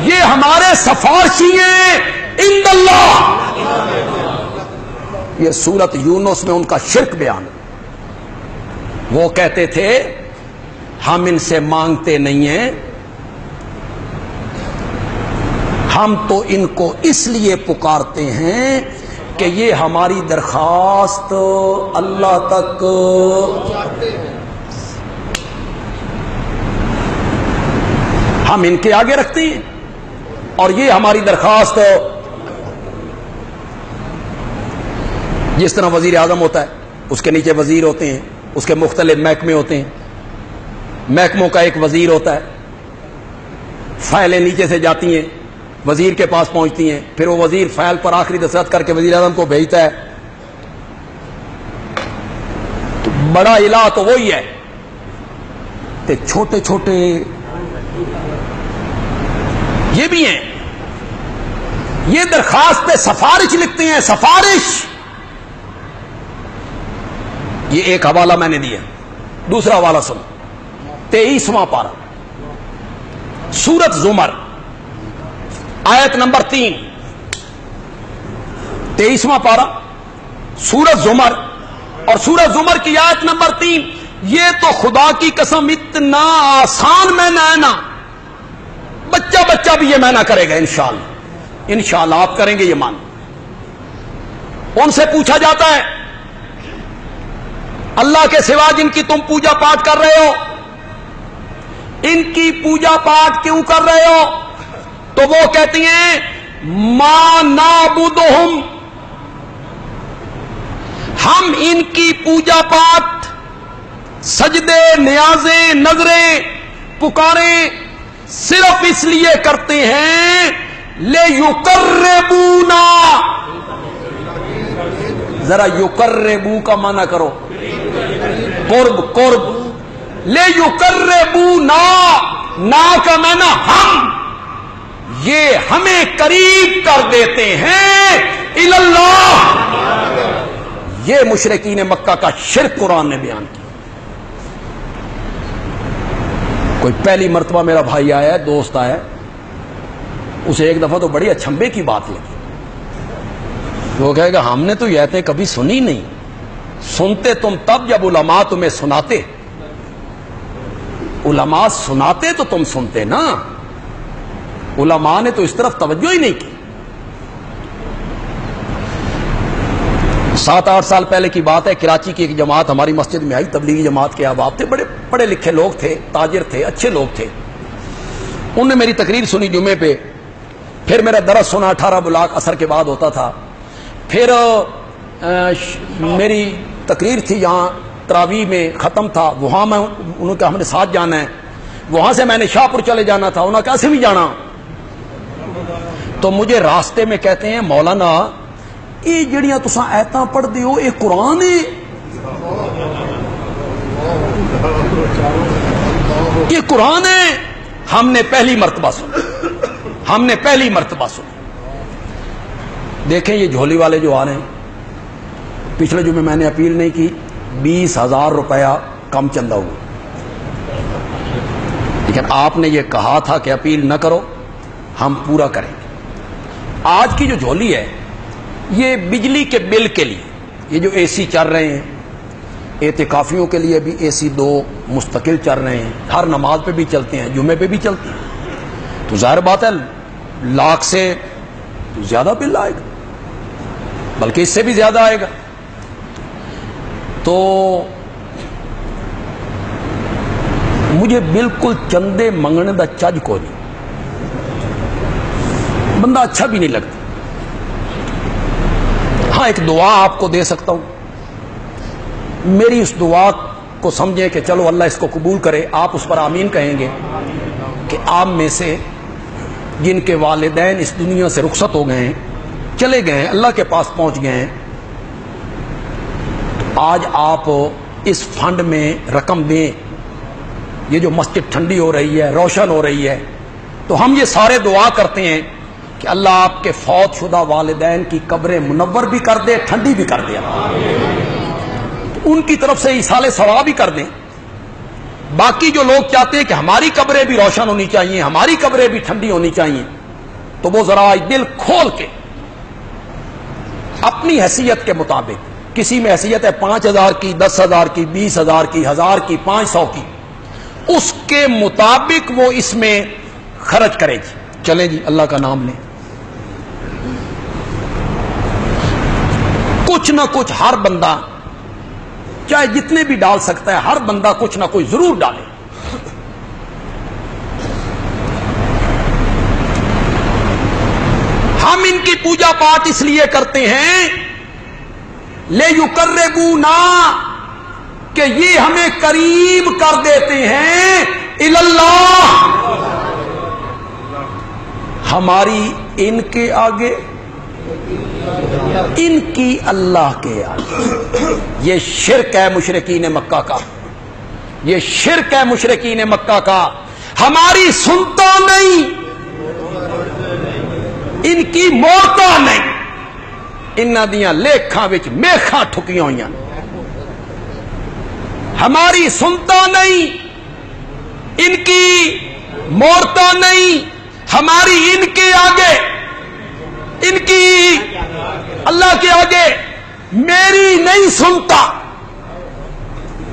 یہ ہمارے سفارشی ہیں عند اللہ۔ یہ سورت یونس میں ان کا شرک بیان ہے۔ وہ کہتے تھے ہم ان سے مانگتے نہیں ہیں، ہم تو ان کو اس لیے پکارتے ہیں کہ یہ ہماری درخواست اللہ تک ہم ان کے آگے رکھتے ہیں اور یہ ہماری درخواست، جس طرح وزیر اعظم ہوتا ہے اس کے نیچے وزیر ہوتے ہیں، اس کے مختلف محکمے ہوتے ہیں، محکموں کا ایک وزیر ہوتا ہے، فائلیں نیچے سے جاتی ہیں وزیر کے پاس پہنچتی ہیں، پھر وہ وزیر فائل پر آخری دستخط کر کے وزیر اعظم کو بھیجتا ہے۔ تو بڑا الہ تو وہی ہے، تے چھوٹے چھوٹے یہ بھی ہیں، یہ درخواست پہ سفارش لکھتے ہیں، سفارش۔ یہ ایک حوالہ میں نے دیا، دوسرا حوالہ سنو، 23واں پارہ سورت زمر آیت نمبر 3، 23واں پارہ سورت زمر اور سورت زمر کی آیت نمبر 3۔ یہ تو خدا کی قسم اتنا آسان معنی ہے نا، بچہ بھی یہ معنی کرے گا انشاءاللہ، انشاءاللہ آپ کریں گے یہ مان۔ ان سے پوچھا جاتا ہے اللہ کے سوا جن کی تم پوجا پاٹ کر رہے ہو، ان کی پوجا پاٹ کیوں کر رہے ہو؟ تو وہ کہتی ہیں ما نعبدہم، ہم ان کی پوجا پاٹ، سجدے، نیازیں، نظریں، پکاریں صرف اس لیے کرتے ہیں لیقربونا، ذرا یقربو کا معنی کرو، قرب، قرب، لیقربونا، نا کا معنی ہم، یہ ہمیں قریب کر دیتے ہیں اللہ۔ یہ مشرکین مکہ کا شرک قرآن نے بیان کیا۔ کوئی پہلی مرتبہ میرا بھائی آیا ہے، دوست آیا، اسے ایک دفعہ تو بڑی اچھمبے کی بات لگی، وہ کہے گا ہم نے تو یہ آیتیں کبھی سنی نہیں، سنتے تم تب جب علماء تمہیں سناتے، علماء سناتے تو تم سنتے نا، علماء نے تو اس طرف توجہ ہی نہیں کی۔ 7-8 سال پہلے کی بات ہے، کراچی کی ایک جماعت ہماری مسجد میں آئی، تبلیغی جماعت کے احباب تھے، بڑے پڑھے لکھے لوگ تھے، تاجر تھے، اچھے لوگ تھے. انہوں نے میری تقریر سنی جمعے پہ، پھر میرا درس سنا. 18 بلاک عصر کے بعد ہوتا تھا. پھر میری تقریر تھی یہاں تراویح میں ختم تھا، وہاں میں انہوں نے کہا ہم نے ساتھ جانا ہے. وہاں سے میں نے شاہپور چلے جانا تھا، انہوں نے کہا ایسے بھی جانا. تو مجھے راستے میں کہتے ہیں مولانا یہ جڑیاں تساں ایتاں پڑھ دے ہو یہ قرآن ہے؟ یہ قرآن ہے؟ ہم نے پہلی مرتبہ سنا. دیکھیں یہ جھولی والے جو آ رہے ہیں، پچھلے جمعے میں نے اپیل نہیں کی، 20,000 روپیہ کم چندہ ہوا، لیکن آپ نے یہ کہا تھا کہ اپیل نہ کرو، ہم پورا کریں گے. آج کی جو جھولی ہے یہ بجلی کے بل کے لیے، یہ جو اے سی چل رہے ہیں، اعتکافیوں کے لیے بھی اے سی 2 مستقل چل رہے ہیں، ہر نماز پہ بھی چلتے ہیں، جمعے پہ بھی چلتے ہیں، تو ظاہر بات ہے لاکھ سے زیادہ بل آئے گا، بلکہ اس سے بھی زیادہ آئے گا. تو مجھے بالکل چندے منگنے دا چج کو نہیں، بندہ اچھا بھی نہیں لگتا. ہاں ایک دعا آپ کو دے سکتا ہوں، میری اس دعا کو سمجھیں کہ چلو اللہ اس کو قبول کرے، آپ اس پر آمین کہیں گے کہ آپ میں سے جن کے والدین اس دنیا سے رخصت ہو گئے ہیں، چلے گئے ہیں، اللہ کے پاس پہنچ گئے ہیں، تو آج آپ اس فنڈ میں رقم دیں. یہ جو مسجد ٹھنڈی ہو رہی ہے، روشن ہو رہی ہے، تو ہم یہ سارے دعا کرتے ہیں کہ اللہ آپ کے فوت شدہ والدین کی قبریں منور بھی کر دے، ٹھنڈی بھی کر دے، ان کی طرف سے ایصال ثواب بھی کر دیں. باقی جو لوگ چاہتے ہیں کہ ہماری قبریں بھی روشن ہونی چاہیے، ہماری قبریں بھی ٹھنڈی ہونی چاہیے، تو وہ ذرا دل کھول کے اپنی حیثیت کے مطابق، کسی میں حیثیت ہے 5,000 کی، 10,000 کی، 20,000 کی، 1,000 کی، 500 کی، اس کے مطابق وہ اس میں خرچ کرے گی. چلیں جی اللہ کا نام لیں. کچھ نہ کچھ ہر بندہ چاہے جتنے بھی ڈال سکتا ہے، ہر بندہ کچھ نہ کچھ ضرور ڈالے. ہم ان کی پوجا پاٹ اس لیے کرتے ہیں لِیُقَرِّبُونَا، کہ یہ ہمیں قریب کر دیتے ہیں اللہ، ہماری ان کے آگے، ان کی اللہ کے آگے. یہ شرک ہے مشرکین مکہ کا، یہ شرک ہے مشرکین مکہ کا. ہماری سنتا نہیں، ان کی موڑتا نہیں، انہاں دیاں لیکھاں وچ میخاں ٹھکیاں ہوئیاں. ہماری سنتا نہیں، ان کی موڑتا نہیں، ہماری ان کے آگے، ان کی اللہ کے آگے میری نہیں سنتا.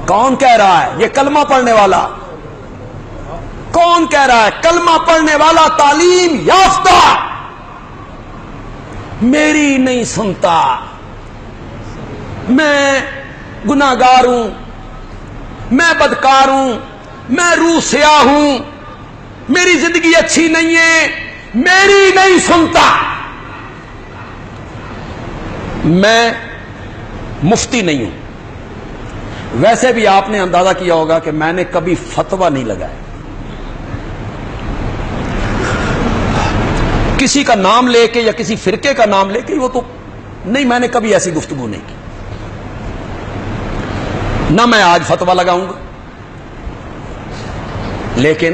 کون کہہ رہا ہے؟ یہ کلمہ پڑھنے والا. کون کہہ رہا ہے؟ کلمہ پڑھنے والا، تعلیم یافتہ. میری نہیں سنتا، میں گناہگار ہوں، میں بدکار ہوں، میں روح سیاہ ہوں، میری زندگی اچھی نہیں ہے، میری نہیں سنتا. میں مفتی نہیں ہوں. ویسے بھی آپ نے اندازہ کیا ہوگا کہ میں نے کبھی فتویٰ نہیں لگایا، کسی کا نام لے کے یا کسی فرقے کا نام لے کے، وہ تو نہیں، میں نے کبھی ایسی گفتگو نہیں کی. نہ میں آج فتویٰ لگاؤں گا. لیکن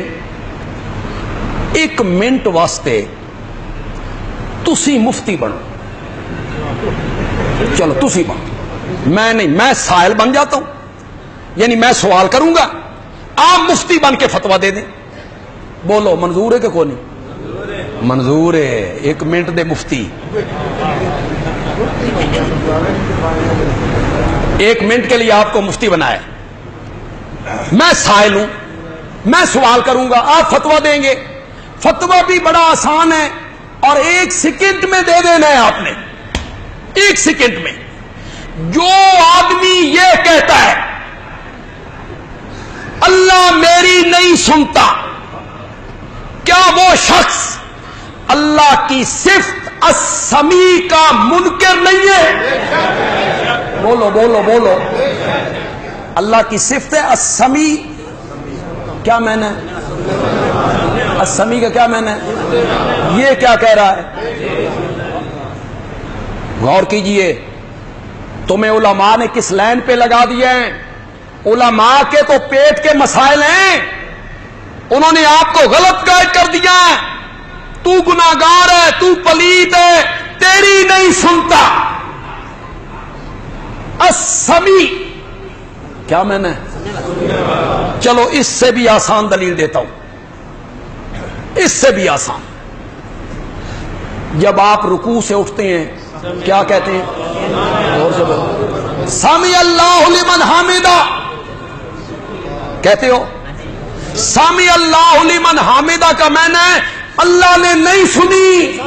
ایک منٹ واسطے تسی مفتی بنو، چلو تسی بنو، میں نہیں، میں سائل بن جاتا ہوں، یعنی میں سوال کروں گا، آپ مفتی بن کے فتویٰ دے دیں. بولو منظور ہے کہ کوئی نہیں؟ منظور ہے. ایک منٹ دے مفتی، ایک منٹ کے لیے آپ کو مفتی بنائے. میں سائل ہوں، میں سوال کروں گا، آپ فتویٰ دیں گے. فتویٰ بھی بڑا آسان ہے، اور 1 سیکنڈ میں دے دینا ہے آپ نے، 1 سیکنڈ میں. جو آدمی یہ کہتا ہے اللہ میری نہیں سنتا، کیا وہ شخص اللہ کی صفت السمیع کا منکر نہیں ہے؟ بولو بولو بولو، اللہ کی صفت ہے السمیع، کیا معنی ہے السمیع کا؟ کیا معنی ہے؟ یہ کیا کہہ رہا ہے؟ غور کیجئے، تمہیں علماء نے کس لائن پہ لگا دیا ہے؟ علماء کے تو پیٹ کے مسائل ہیں، انہوں نے آپ کو غلط قائد کر دیا ہے، تو گناہگار ہے، تو پلیت ہے، تیری نہیں سنتا۔ السمیع کیا میں نے؟ چلو اس سے بھی آسان دلیل دیتا ہوں، اس سے بھی آسان۔ جب آپ رکوع سے اٹھتے ہیں کیا کہتے ہیں؟ اور سے بولو، سمع اللہ لمن حمدہ کہتے ہو؟ سمع اللہ لمن حمدہ کا معنی ہے اللہ نے نہیں سنی،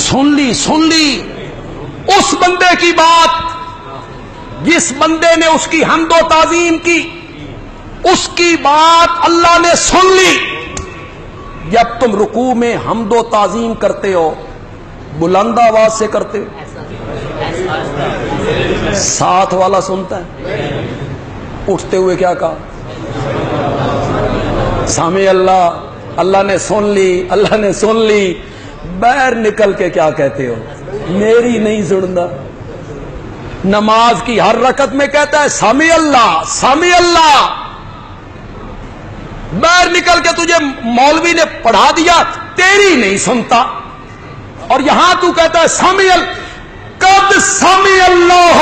سن لی، سن لی اس بندے کی بات جس بندے نے اس کی حمد و تعظیم کی، اس کی بات اللہ نے سن لی۔ جب تم رکوع میں حمد و تعظیم کرتے ہو بلند آواز سے کرتے ہو، ساتھ والا سنتا ہے؟ اٹھتے ہوئے کیا کہا؟ سامع اللہ، اللہ نے سن لی، اللہ نے سن لی۔ باہر نکل کے کیا کہتے ہو؟ میری نہیں سنتا۔ نماز کی ہر رکعت میں کہتا ہے سامع اللہ، سامع اللہ۔ باہر نکل کے تجھے مولوی نے پڑھا دیا، تیری نہیں سنتا، اور یہاں تو کہتا ہے سامع قد سمع اللہ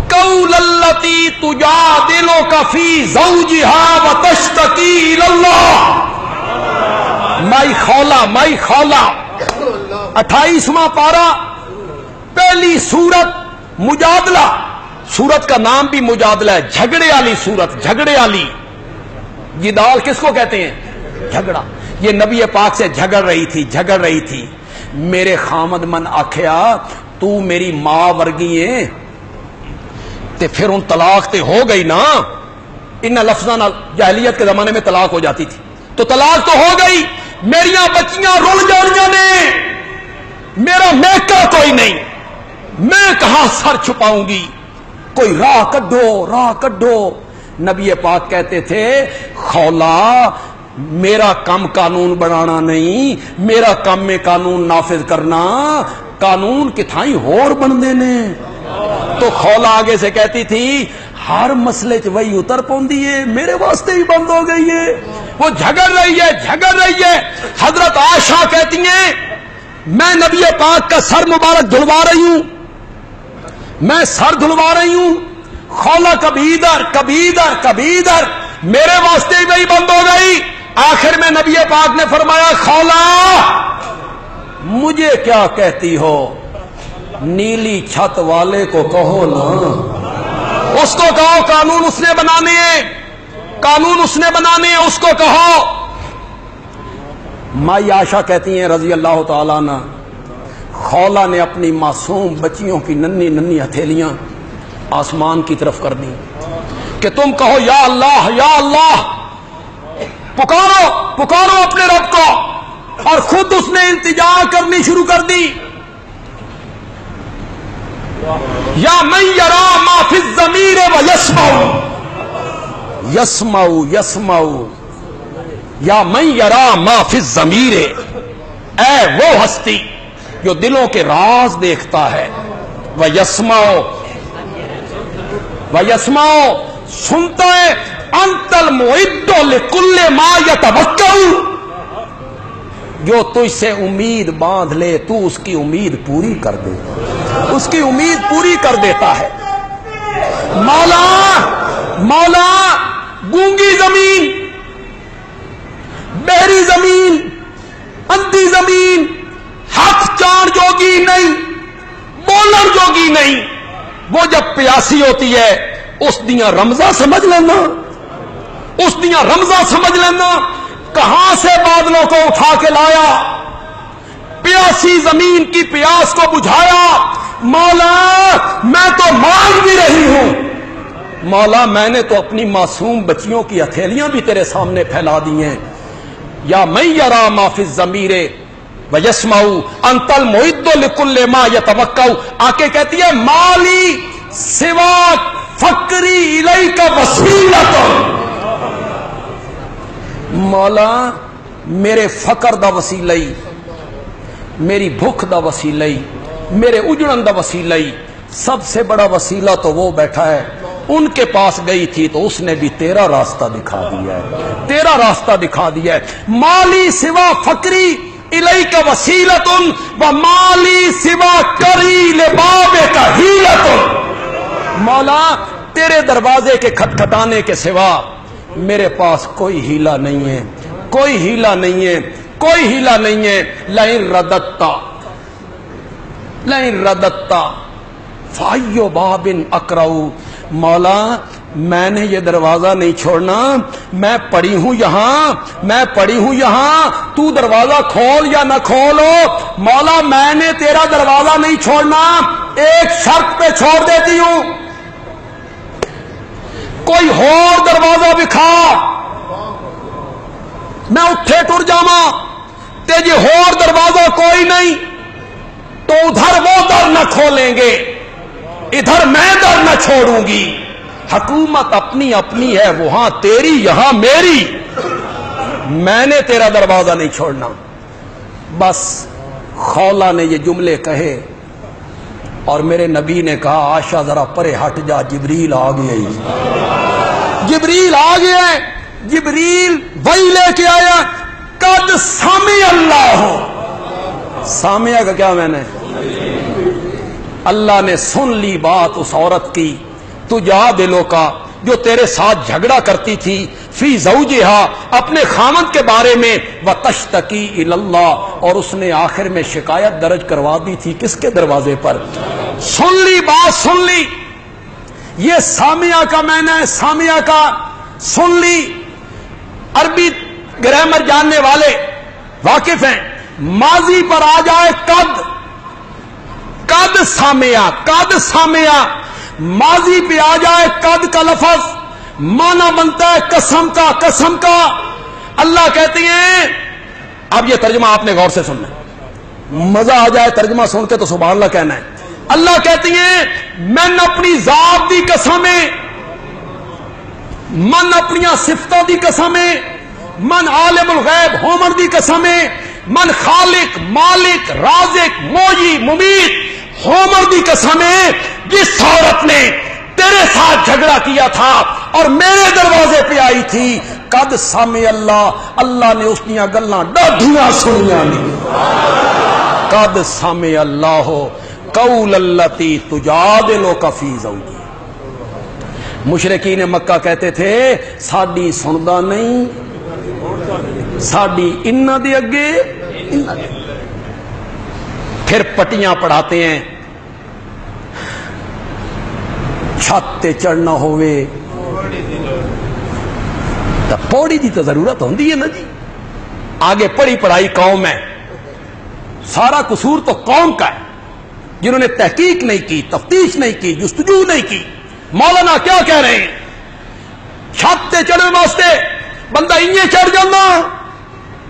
قول التی تجادلک فی زوجها وتشتکی الی اللہ۔ مائی خولا، مائی خولا، 28واں پارہ، پہلی سورت مجادلہ۔ سورت کا نام بھی مجادلہ ہے، جھگڑے والی سورت، جھگڑے والی۔ جدال کس کو کہتے ہیں؟ جھگڑا۔ یہ نبی پاک سے جھگڑ رہی تھی، جھگڑ رہی تھی۔ میرے خامد من آکھیا تو میری ماں ورگی ہے، تے پھر ان طلاق تے ہو گئی نا۔ ان لفظاں جاہلیت کے زمانے میں طلاق ہو جاتی تھی، تو طلاق تو ہو گئی، میریاں بچیاں رل جانیاں نے، میرا میکا کوئی نہیں، میں کہاں سر چھپاؤں گی؟ کوئی راہ کڈو، راہ کڈو۔ نبی پاک کہتے تھے خولا میرا کام قانون بنانا نہیں، میرا کام میں قانون نافذ کرنا، قانون کتھائی ہور بن دینے۔ تو خولا آگے سے کہتی تھی ہر مسئلے چ وہی اتر پوندی ہے، میرے واسطے ہی بند ہو گئی ہے۔ وہ جھگڑ رہی ہے، جھگڑ رہی ہے۔ حضرت عائشہ کہتی ہیں میں نبی پاک کا سر مبارک دھلوا رہی ہوں، میں سر دھلوا رہی ہوں، خولا کبھی ادھر کبھی ادھر کبھی ادھر، میرے واسطے ہی وہی بند ہو گئی۔ آخر میں نبی پاک نے فرمایا خولا مجھے کیا کہتی ہو؟ نیلی چھت والے کو کہو نا، اس کو کہو قانون اس نے بنانے ہیں، قانون اس نے بنانے ہیں، اس کو کہو۔ مائی عائشہ کہتی ہیں رضی اللہ تعالیٰ عنہ، خولا نے اپنی معصوم بچیوں کی ننھی ننھی ہتھیلیاں آسمان کی طرف کر دی کہ تم کہو یا اللہ یا اللہ، پکارو پکارو اپنے رب کو، اور خود اس نے التجا کرنی شروع کر دی۔ یا من یرا ما فی الضمیر ویسمع، یسمع یسمع، یا من یرا ما فی الضمیر، اے وہ ہستی جو دلوں کے راز دیکھتا ہے، ویسمع ویسمع، سنتا ہے، انت المعد لکل ما یتوقع، جو تجھ سے امید باندھ لے تو اس کی امید پوری کر دے، اس کی امید پوری کر دیتا ہے۔ مولا مولا گونگی زمین، بحری زمین، اندھی زمین، ہاتھ چار جوگی نہیں، بولر جوگی نہیں، وہ جب پیاسی ہوتی ہے اس دیاں رمزہ سمجھ لینا، اس دیاں رمزہ سمجھ لینا۔ کہاں سے بادلوں کو اٹھا کے لایا، پیاسی زمین کی پیاس کو بجھایا، مولا میں تو مانگ بھی رہی ہوں، مولا میں نے تو اپنی معصوم بچیوں کی ہتھیلیاں بھی تیرے سامنے پھیلا دی ہیں، یا من یرا ما فی الضمیر ویسمع انت المعد لکل ما یتوقع. آ کے کہتی ہے مالی سوا فقری الیک وسیلۃ، مولا میرے فقر دا وسیلہ ہی، میری بھوک دا وسیلہ ہی، میرے اجڑن دا وسیلہ ہی، سب سے بڑا وسیلہ تو وہ بیٹھا ہے، ان کے پاس گئی تھی تو اس نے بھی تیرا راستہ دکھا دیا ہے، تیرا راستہ دکھا دیا ہے. مالی سوا فقری الیک وسیلۃ ومالی سوا کری لبابک حیلۃ، مولا تیرے دروازے کے کھٹکھٹانے کے سوا میرے پاس کوئی ہیلا نہیں ہے، کوئی ہیلا نہیں ہے، کوئی ہیلا نہیں ہے. لئن رددت فای باب اقرؤ، مولا میں نے یہ دروازہ نہیں چھوڑنا، میں پڑی ہوں یہاں، میں پڑی ہوں یہاں، تو دروازہ کھول یا نہ کھولو، مولا میں نے تیرا دروازہ نہیں چھوڑنا، ایک شرط پہ چھوڑ دیتی ہوں، کوئی اور دروازہ بکھا، میں اٹھے ٹر جاواں تے جی اور دروازہ کوئی نہیں تو ادھر وہ در نہ کھولیں گے، ادھر میں در نہ چھوڑوں گی. حکومت اپنی اپنی ہے، وہاں تیری یہاں میری، میں نے تیرا دروازہ نہیں چھوڑنا. بس خولا نے یہ جملے کہے اور میرے نبی نے کہا عائشہ ذرا پرے ہٹ جا، جبریل آ گیا ہی، جبریل آ گیا. جبریل وہی لے کے آیا، قد سمع اللہ. سامعہ کا کیا میں نے، اللہ نے سن لی بات اس عورت کی، تجادلو کا، جو تیرے ساتھ جھگڑا کرتی تھی، فی زوجہا، اپنے خامند کے بارے میں، وتشتکی الی اللہ، اور اس نے آخر میں شکایت درج کروا دی تھی کس کے دروازے پر. سن لی بات، سن لی. یہ سامعہ کا میں نے، سامعہ کا سن لی. عربی گرامر جاننے والے واقف ہیں، ماضی پر آ جائے قد سامعہ، قد سامعہ، ماضی پہ آ جائے قد کا لفظ معنی بنتا ہے قسم کا، قسم کا. اللہ کہتے ہیں، اب یہ ترجمہ آپ نے غور سے سننا ہے، مزہ آ جائے ترجمہ سن کے تو سبحان اللہ کہنا ہے. اللہ کہتے ہیں من اپنی ذات دی قسمیں، من اپنی صفتوں دی قسمیں، من عالم الغیب ہومر دی قسمیں، من خالق مالک رازق موجی ممیت ہومر دی قسمیں، جس عورت نے تیرے ساتھ جھگڑا کیا تھا اور میرے دروازے پہ آئی تھی، قد سمع اللہ، اللہ نے اس دیا گلاں ڈاڈھیاں سنیاں نہیں. قد سمع اللہ قول التی تجادلک فی زوجہا. مشرکین مکہ کہتے تھے ساڈی سندا نہیں، ساڈی انہاں دے اگے. پھر پٹیاں پڑھاتے ہیں، چھت تے چڑھنا ہوئے تو پوڑی دی تو ضرورت ہوندی ہے نا جی. آگے پڑھی پڑھائی قوم ہے، سارا قصور تو قوم کا ہے جنہوں نے تحقیق نہیں کی، تفتیش نہیں کی، جستجو نہیں کی. مولانا کیا کہہ رہے ہیں؟ چھت تے چڑھنے واسطے بندہ انجے چڑھ جانا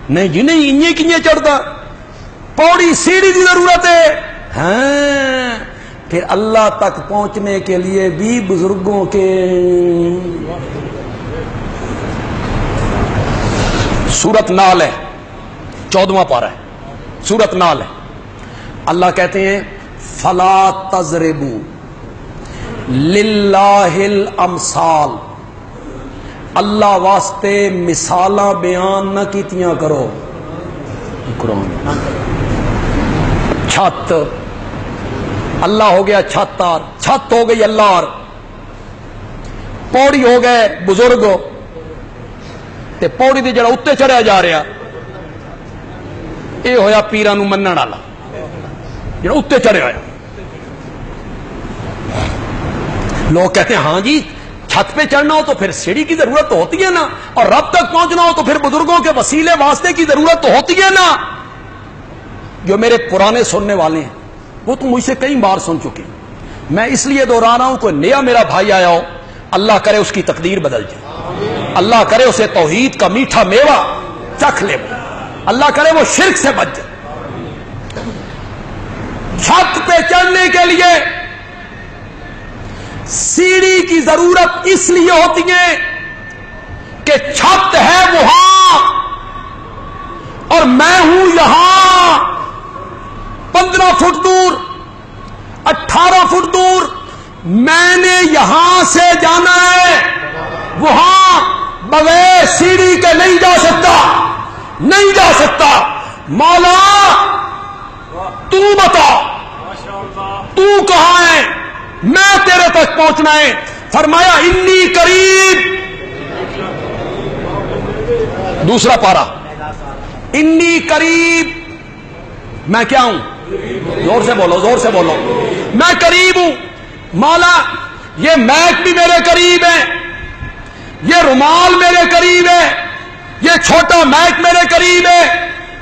نہیں جی، نہیں انجے کنجے چڑھتا، پوڑی سیڑھی کی ضرورت ہے. ہاں پھر اللہ تک پہنچنے کے لیے بھی بزرگوں کے. سورت نال ہے، 14واں پارہ ہے، سورت نال ہے. اللہ کہتے ہیں فلا تضربوا للہ الامثال، اللہ واسطے مثالاں بیان نہ کیتیاں کرو. قرآن چھت، اللہ ہو گیا چھتار، چھت ہو گئی اللہ، اور پوڑی ہو گئے بزرگ، تے پوڑی دے جڑا اتنے چڑھیا جا رہا یہ ہویا پیراں نوں منن والا جڑا اتنے چڑھیا ہوا. لوگ کہتے ہیں ہاں جی چھت پہ چڑھنا ہو تو پھر سیڑھی کی ضرورت تو ہوتی ہے نا، اور رب تک پہنچنا ہو تو پھر بزرگوں کے وسیلے واسطے کی ضرورت تو ہوتی ہے نا. جو میرے پرانے سننے والے ہیں وہ تو مجھ سے کئی بار سن چکے ہیں، میں اس لیے دوہرا رہا ہوں، کوئی نیا میرا بھائی آیا ہو، اللہ کرے اس کی تقدیر بدل جائے، اللہ کرے اسے توحید کا میٹھا میوہ چکھ لے، اللہ کرے وہ شرک سے بچ جائے۔ چھت پہ چڑھنے کے لیے سیڑھی کی ضرورت اس لیے ہوتی ہے کہ چھت ہے وہاں اور میں ہوں یہاں، 15 فٹ دور، 18 فٹ دور، میں نے یہاں سے جانا ہے، وہاں بغیر سیڑھی کے نہیں جا سکتا، نہیں جا سکتا۔ مولا تو بتا تو کہاں ہے، میں تیرے تک پہنچنا ہے۔ فرمایا انی قریب، دوسرا پارا، انی قریب، میں کیا ہوں؟ زور سے بولو، زور سے بولو، میں قریب ہوں۔ مولا یہ میک بھی میرے قریب ہے، یہ رومال میرے قریب ہے، یہ چھوٹا میک میرے قریب ہے،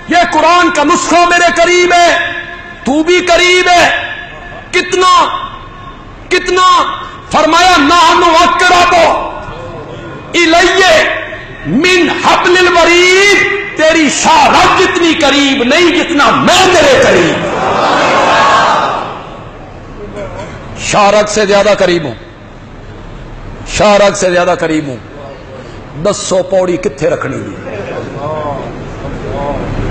یہ قرآن کا نسخہ میرے قریب ہے، تو بھی قریب ہے۔ کتنا کتنا؟ فرمایا نحن اقرب الیہ من حبل الورید، تیری شارت جتنی قریب نہیں جتنا میں تیرے قریب، شارت سے زیادہ قریب ہوں، شارت سے زیادہ قریب ہوں۔ 10 پوڑی کتھے رکھنی جی،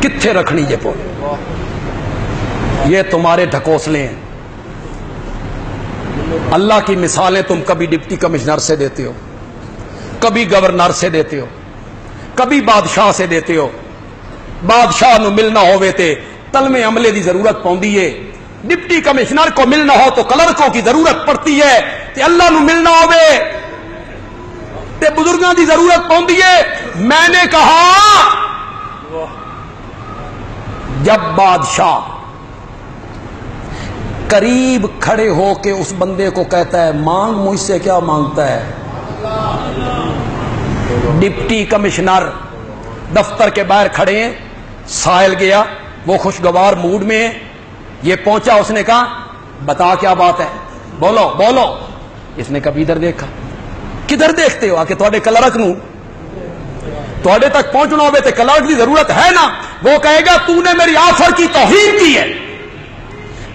کتھے رکھنی جی پوڑی؟ یہ تمہارے ڈھکوسلے ہیں۔ اللہ کی مثالیں تم کبھی ڈپٹی کمشنر سے دیتے ہو، کبھی گورنر سے دیتے ہو، کبھی بادشاہ سے دیتے ہو۔ بادشاہ نو ملنا ہوئے تے تلمے عملے دی ضرورت پوندی ہے، ڈپٹی کمشنر کو ملنا ہو تو کلرکوں کی ضرورت پڑتی ہے، تے اللہ نو ملنا ہوئے تے بزرگاں دی ضرورت پوندی ہے۔ میں نے کہا جب بادشاہ قریب کھڑے ہو کے اس بندے کو کہتا ہے مانگ مجھ سے، کیا مانگتا ہے؟ ڈپٹی کمشنر دفتر کے باہر کھڑے ہیں، سائل گیا، وہ خوشگوار موڈ میں ہے، یہ پہنچا، اس نے کہا بتا کیا بات ہے، بولو بولو۔ اس نے کبھی ادھر دیکھا، کدھر دیکھتے ہو آ کے تھوڑے کلرک نو تھوڑے تک پہنچنا ہوئے تے کلرک کی ضرورت ہے نا۔ وہ کہے گا تو نے میری آفر کی توہین کی ہے،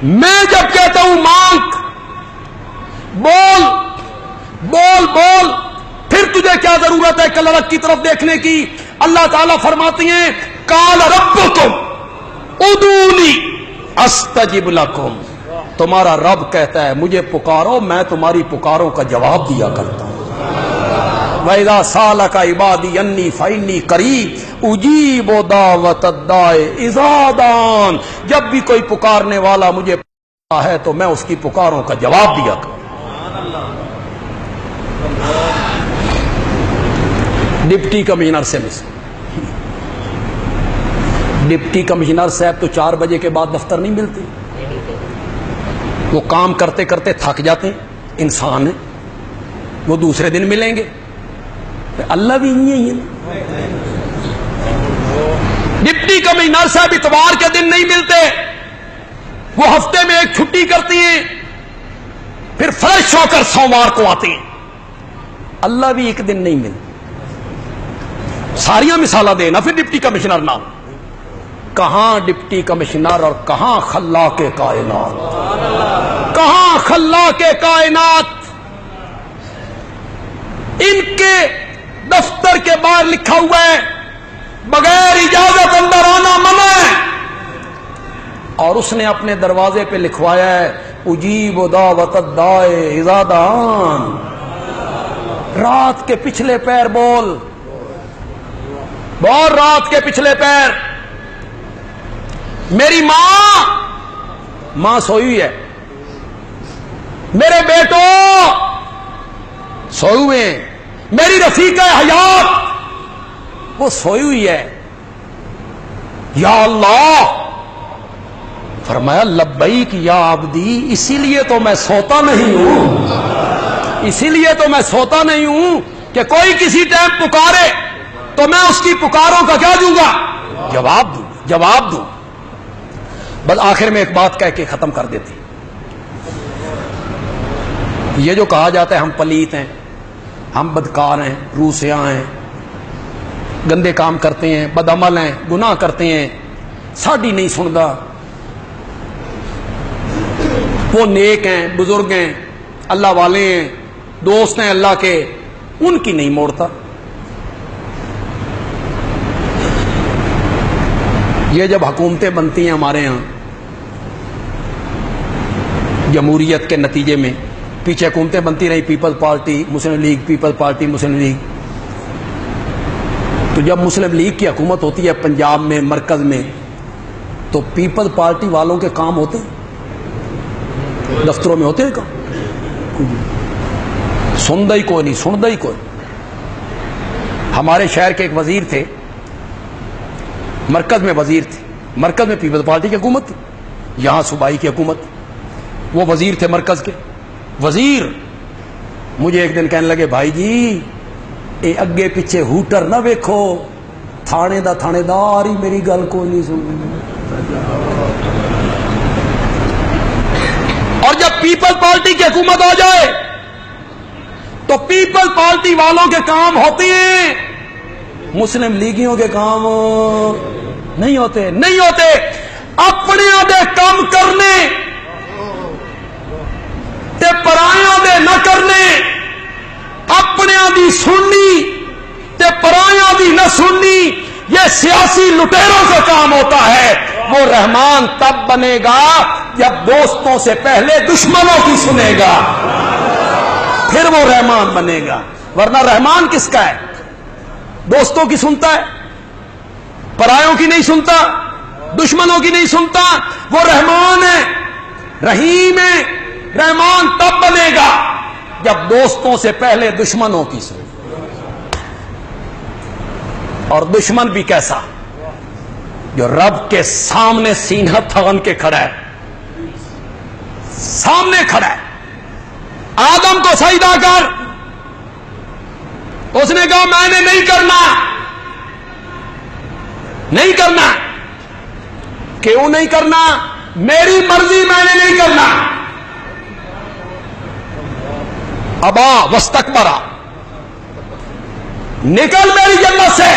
میں جب کہتا ہوں مانگ، بول بول بول، پھر تجھے کیا ضرورت ہے کلرک کی طرف دیکھنے کی؟ اللہ تعالیٰ فرماتی ہیں قال ربکم ادعونی استجب لکم، تمہارا رب کہتا ہے مجھے پکارو، میں تمہاری پکاروں کا جواب دیا کرتا ہوں۔ وَإِذَا سَأَلَكَ عِبَادِي عَنِّي فَإِنِّي قَرِيبٌ أُجِيبُ دَعْوَةَ الدَّاعِ إِذَا دَعَانِ، جب بھی کوئی پکارنے والا مجھے پکارتا ہے تو میں اس کی پکاروں کا جواب دیا کروں۔ ڈپٹی کمشنر سے مثال، ڈپٹی کمشنر صاحب تو 4 بجے کے بعد دفتر نہیں ملتے، وہ کام کرتے کرتے تھک جاتے ہیں، انسان ہیں، وہ دوسرے دن ملیں گے۔ اللہ بھی یہی ہے، ڈپٹی کمشنر صاحب اتوار کے دن نہیں ملتے، وہ ہفتے میں ایک چھٹی کرتی ہیں، پھر فریش ہو کر سوموار کو آتے ہیں۔ اللہ بھی ایک دن نہیں ملتے۔ ساریاں مثالیں دینا پھر ڈپٹی کمشنر نہ، کہاں ڈپٹی کمشنر اور کہاں خلاق کائنات، کہاں خلاق کائنات۔ ان کے دفتر کے باہر لکھا ہوا ہے بغیر اجازت اندر آنا منع ہے، اور اس نے اپنے دروازے پہ لکھوایا ہے اجیب دعوت الداع اذا دعان، رات کے پچھلے پیر بول بول، رات کے پچھلے پیر۔ میری ماں سوئی ہوئی ہے، میرے بیٹوں سوئے ہوئے ہیں، میری رفیقہ حیات وہ سوئی ہوئی ہے۔ یا اللہ، فرمایا لبیک یا عبدی، اسی لیے تو میں سوتا نہیں ہوں، اسی لیے تو میں سوتا نہیں ہوں کہ کوئی کسی ٹائم پکارے تو میں اس کی پکاروں کا کیا دوں گا؟ جواب دوں، جواب دوں۔ بس آخر میں ایک بات کہہ کے ختم کر دیتی. یہ جو کہا جاتا ہے ہم پلیت ہیں، ہم بدکار ہیں، روسیاں ہیں، گندے کام کرتے ہیں، بدعمل ہیں، گناہ کرتے ہیں، ساڈی نہیں سندا، وہ نیک ہیں، بزرگ ہیں، اللہ والے ہیں، دوست ہیں اللہ کے، ان کی نہیں موڑتا. یہ جب حکومتیں بنتی ہیں ہمارے ہاں جمہوریت کے نتیجے میں، پیچھے حکومتیں بنتی رہی، پیپلز پارٹی مسلم لیگ، پیپلز پارٹی مسلم لیگ، تو جب مسلم لیگ کی حکومت ہوتی ہے پنجاب میں، مرکز میں، تو پیپلز پارٹی والوں کے کام ہوتے ہیں، دفتروں میں ہوتے ہیں کام، سندا ہی کوئی نہیں، سندا ہی کوئی. ہمارے شہر کے ایک وزیر تھے، مرکز میں وزیر تھے، مرکز میں پیپلز پارٹی کی حکومت تھی، یہاں صوبائی کی حکومت، وہ وزیر تھے مرکز کے. وزیر مجھے ایک دن کہنے لگے بھائی جی اے اگے پیچھے ہوٹر نہ ویکھو، تھانے دا تھانے دار ہی میری گل کوئی نہیں سن. اور جب پیپلز پارٹی کی حکومت ہو جائے تو پیپلز پارٹی والوں کے کام ہوتے ہیں، مسلم لیگیوں کے کام نہیں ہوتے، نہیں ہوتے. اپنے دے کام کرنے تے پرائیاں دے نہ کرنے، اپنے دی سننی تے پرائیاں دی نہ سننی، یہ سیاسی لٹیروں کا کام ہوتا ہے. وہ رحمان تب بنے گا جب دوستوں سے پہلے دشمنوں کی سنے گا، پھر وہ رحمان بنے گا. ورنہ رحمان کس کا ہے؟ دوستوں کی سنتا ہے، پرایوں کی نہیں سنتا، دشمنوں کی نہیں سنتا. وہ رحمان ہے، رحیم ہے. رحمان تب بنے گا جب دوستوں سے پہلے دشمنوں کی سنے. اور دشمن بھی کیسا؟ جو رب کے سامنے سینہ تھان کے کھڑا ہے، سامنے کھڑا ہے. آدم کو سجدہ کر، اس نے کہا میں نے نہیں کرنا، نہیں کرنا. کیوں نہیں کرنا؟ میری مرضی، میں نے نہیں کرنا. ابا واستکبر، نکل میری جنت سے.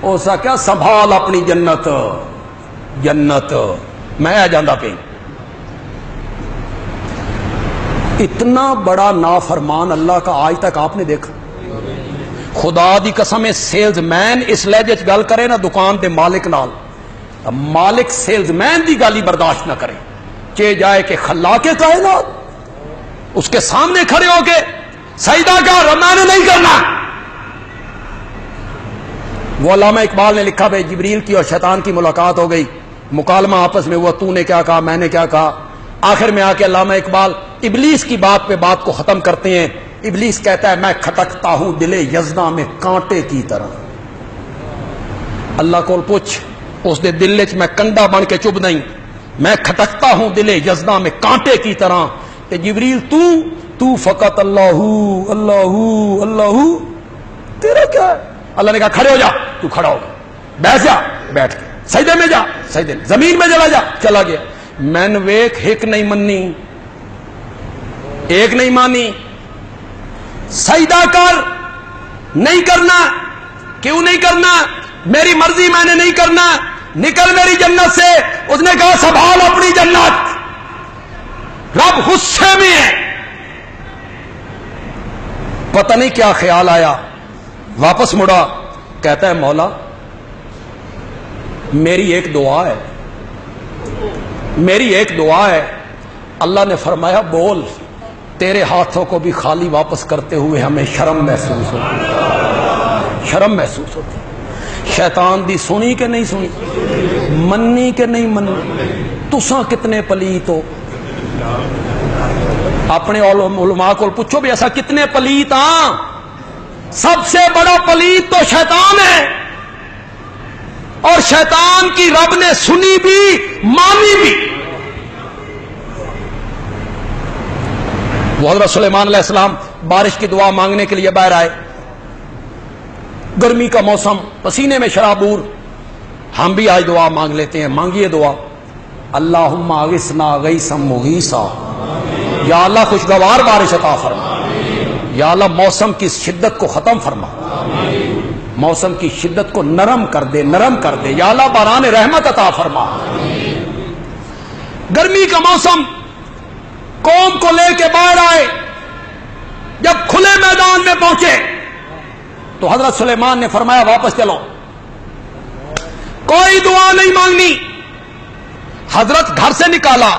اسا کیا سنبھال اپنی جنت، جنت میں آ جاندہ پہ. اتنا بڑا نافرمان اللہ کا آج تک آپ نے دیکھا؟ خدا دی قسم، سیلز مین اس لہجے چ گل کرے نا دکان دے مالک نال، مالک سیلز مین دی گالی برداشت نہ کرے، چے جائے کہ خلاق کائنات اس کے سامنے کھڑے ہو کے سجدہ کر، میں نے نہیں کرنا. وہ علامہ اقبال نے لکھا بھائی جبریل کی اور شیطان کی ملاقات ہو گئی، مکالمہ آپس میں ہوا، تو نے کیا کہا، میں نے کیا کہا. آخر میں آ کے علامہ اقبال ابلیس کی بات پہ بات کو ختم کرتے ہیں. ابلیس کہتا ہے میں کھٹکتا ہوں دل یزداں میں کانٹے کی طرح. اللہ کو پوچھ، اس دے دل وچ میں کنڈا بن کے چب نہیں، میں کھٹکتا ہوں دل یزداں میں کانٹے کی طرح. کہ جبریل تو فقط اللہ اللہ اللہ، تیرا کیا ہے؟ اللہ نے کہا کھڑے ہو جا، تو کھڑا ہو گیا. بیٹھ جا، بیٹھ کے سجدے میں جا، سجدے زمین میں چلا جا، چلا گیا. میں نے ویک ایک نہیں مننی، ایک نہیں مانی. سجدہ کر، نہیں کرنا. کیوں نہیں کرنا؟ میری مرضی، میں نے نہیں کرنا. نکل میری جنت سے. اس نے کہا سنبھال اپنی جنت. رب غصے میں ہے، پتہ نہیں کیا خیال آیا، واپس مڑا، کہتا ہے مولا میری ایک دعا ہے، میری ایک دعا ہے. اللہ نے فرمایا بول. تیرے ہاتھوں کو بھی خالی واپس کرتے ہوئے ہمیں شرم محسوس ہوتی، شرم محسوس ہوتی. شیطان دی سنی کہ نہیں سنی، منی کہ نہیں منی. تساں کتنے پلیت ہو؟ اپنے علماء کو پوچھو بھی ایسا کتنے پلیت. ہاں سب سے بڑا پلیت تو شیطان ہے، اور شیطان کی رب نے سنی بھی مانی بھی. وہ حضرت سلیمان علیہ السلام بارش کی دعا مانگنے کے لیے باہر آئے، گرمی کا موسم، پسینے میں شرابور. ہم بھی آج دعا مانگ لیتے ہیں. مانگیے دعا. اللہم اغثنا غیثا مغیثا. یا اللہ خوشگوار بارش عطا فرما. یا اللہ موسم کی شدت کو ختم فرما. موسم کی شدت کو نرم کر دے، نرم کر دے. یا اللہ باران رحمت عطا فرما. گرمی کا موسم قوم کو لے کے باہر آئے، جب کھلے میدان میں پہنچے تو حضرت سلیمان نے فرمایا واپس چلو، کوئی دعا نہیں مانگنی. حضرت گھر سے نکالا،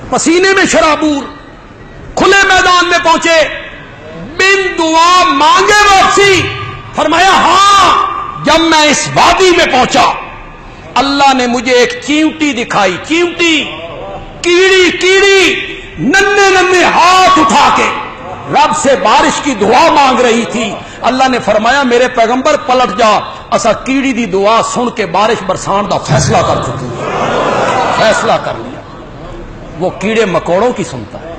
پسینے میں شرابور، کھلے میدان میں پہنچے، بن دعا مانگے واپسی. فرمایا ہاں جب میں اس وادی میں پہنچا اللہ نے مجھے ایک چیونٹی دکھائی. چیونٹی کیڑی کیڑی ننھے ننھے ہاتھ اٹھا کے رب سے بارش کی دعا مانگ رہی تھی. اللہ نے فرمایا میرے پیغمبر پلٹ جا، اسا کیڑی دی دعا سن کے بارش برسان دا فیصلہ کر چکی، فیصلہ کر لیا. وہ کیڑے مکوڑوں کی سنتا ہے،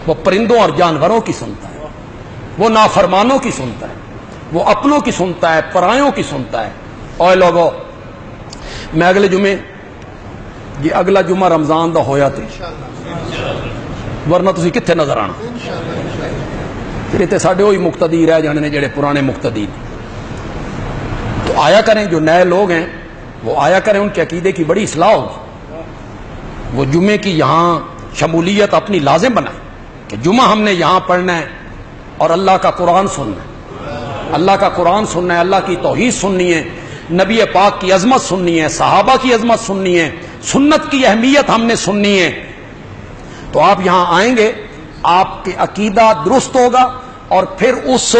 وہ پرندوں اور جانوروں کی سنتا ہے، وہ نافرمانوں کی سنتا ہے، وہ اپنوں کی سنتا ہے، پرایوں کی سنتا ہے. اوے لوگو، میں اگلے جمعے یہ اگلا جمعہ رمضان دا ہویا تے ورنہ تسی کتنے نظر آنا. پھر اتنے ساڈے وہی مقتدی رہ جانے نے جڑے پرانے مقتدی. تو آیا کریں، جو نئے لوگ ہیں وہ آیا کریں، ان کے عقیدے کی بڑی اصلاح ہوگی. وہ جمعے کی یہاں شمولیت اپنی لازم بنائیں کہ جمعہ ہم نے یہاں پڑھنا ہے اور اللہ کا قرآن سننا ہے، اللہ کا قرآن سننا ہے، اللہ کی توحید سننی ہے، نبی پاک کی عظمت سننی ہے، صحابہ کی عظمت سننی ہے، سنت کی اہمیت ہم نے سننی ہے. تو آپ یہاں آئیں گے، آپ کے عقیدہ درست ہوگا اور پھر اس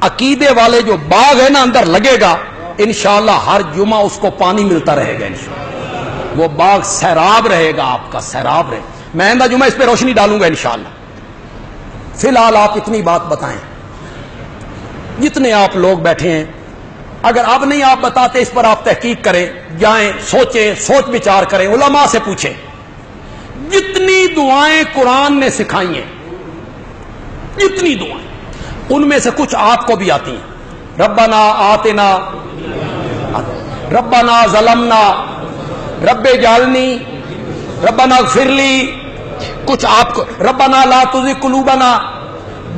عقیدے والے جو باغ ہے نا اندر لگے گا، انشاءاللہ ہر جمعہ اس کو پانی ملتا رہے گا. انشاءاللہ وہ باغ سیراب رہے گا، آپ کا سیراب رہے. میں آئندہ جمعہ اس پہ روشنی ڈالوں گا انشاءاللہ. فی الحال آپ اتنی بات بتائیں، جتنے آپ لوگ بیٹھے ہیں، اگر اب نہیں آپ بتاتے اس پر آپ تحقیق کریں، جائیں سوچیں، سوچ بچار کریں، علماء سے پوچھیں. جتنی دعائیں قرآن نے سکھائی ہیں، جتنی دعائیں، ان میں سے کچھ آپ کو بھی آتی ہیں. ربنا آتنا، ربنا ظلمنا، رب جعلنی، ربنا اغفر لی، کچھ آپ کو ربنا لا تزغ قلوبنا.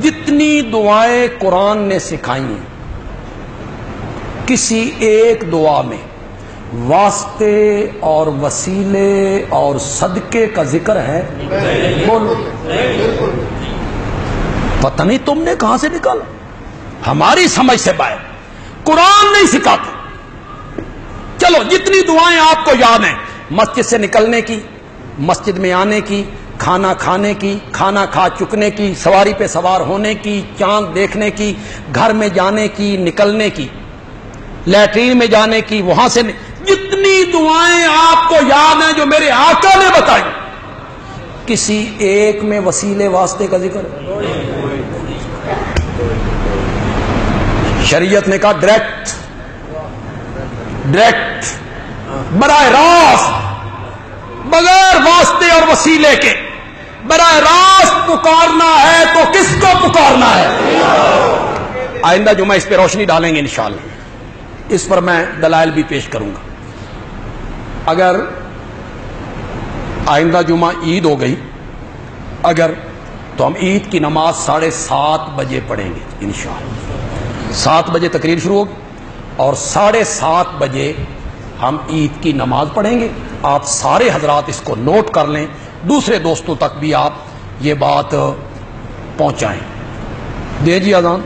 جتنی دعائیں قرآن نے سکھائی ہیں، کسی ایک دعا میں واسطے اور وسیلے اور صدقے کا ذکر ہے؟ بولو. پتہ نہیں تم نے کہاں سے نکالا، ہماری سمجھ سے باہر. قرآن نہیں سکھاتا. چلو جتنی دعائیں آپ کو یاد ہیں، مسجد سے نکلنے کی، مسجد میں آنے کی، کھانا کھانے کی، کھانا کھا چکنے کی، سواری پہ سوار ہونے کی، چاند دیکھنے کی، گھر میں جانے کی، نکلنے کی، لیٹرین میں جانے کی، وہاں سے جتنی دعائیں آپ کو یاد ہیں جو میرے آقا نے بتائی، کسی ایک میں وسیلے واسطے کا ذکر ہے؟ شریعت نے کہا ڈائریکٹ، ڈائریکٹ، براہ راست، بغیر واسطے اور وسیلے کے براہ راست پکارنا ہے تو کس کو پکارنا ہے؟ آئندہ جمعہ اس پہ روشنی ڈالیں گے انشاءاللہ. اس پر میں دلائل بھی پیش کروں گا. اگر آئندہ جمعہ عید ہو گئی اگر، تو ہم عید کی نماز 7:30 بجے پڑھیں گے انشاءاللہ. 7 بجے تقریر شروع ہوگی اور 7:30 بجے ہم عید کی نماز پڑھیں گے. آپ سارے حضرات اس کو نوٹ کر لیں، دوسرے دوستوں تک بھی آپ یہ بات پہنچائیں. دیں جی اذان.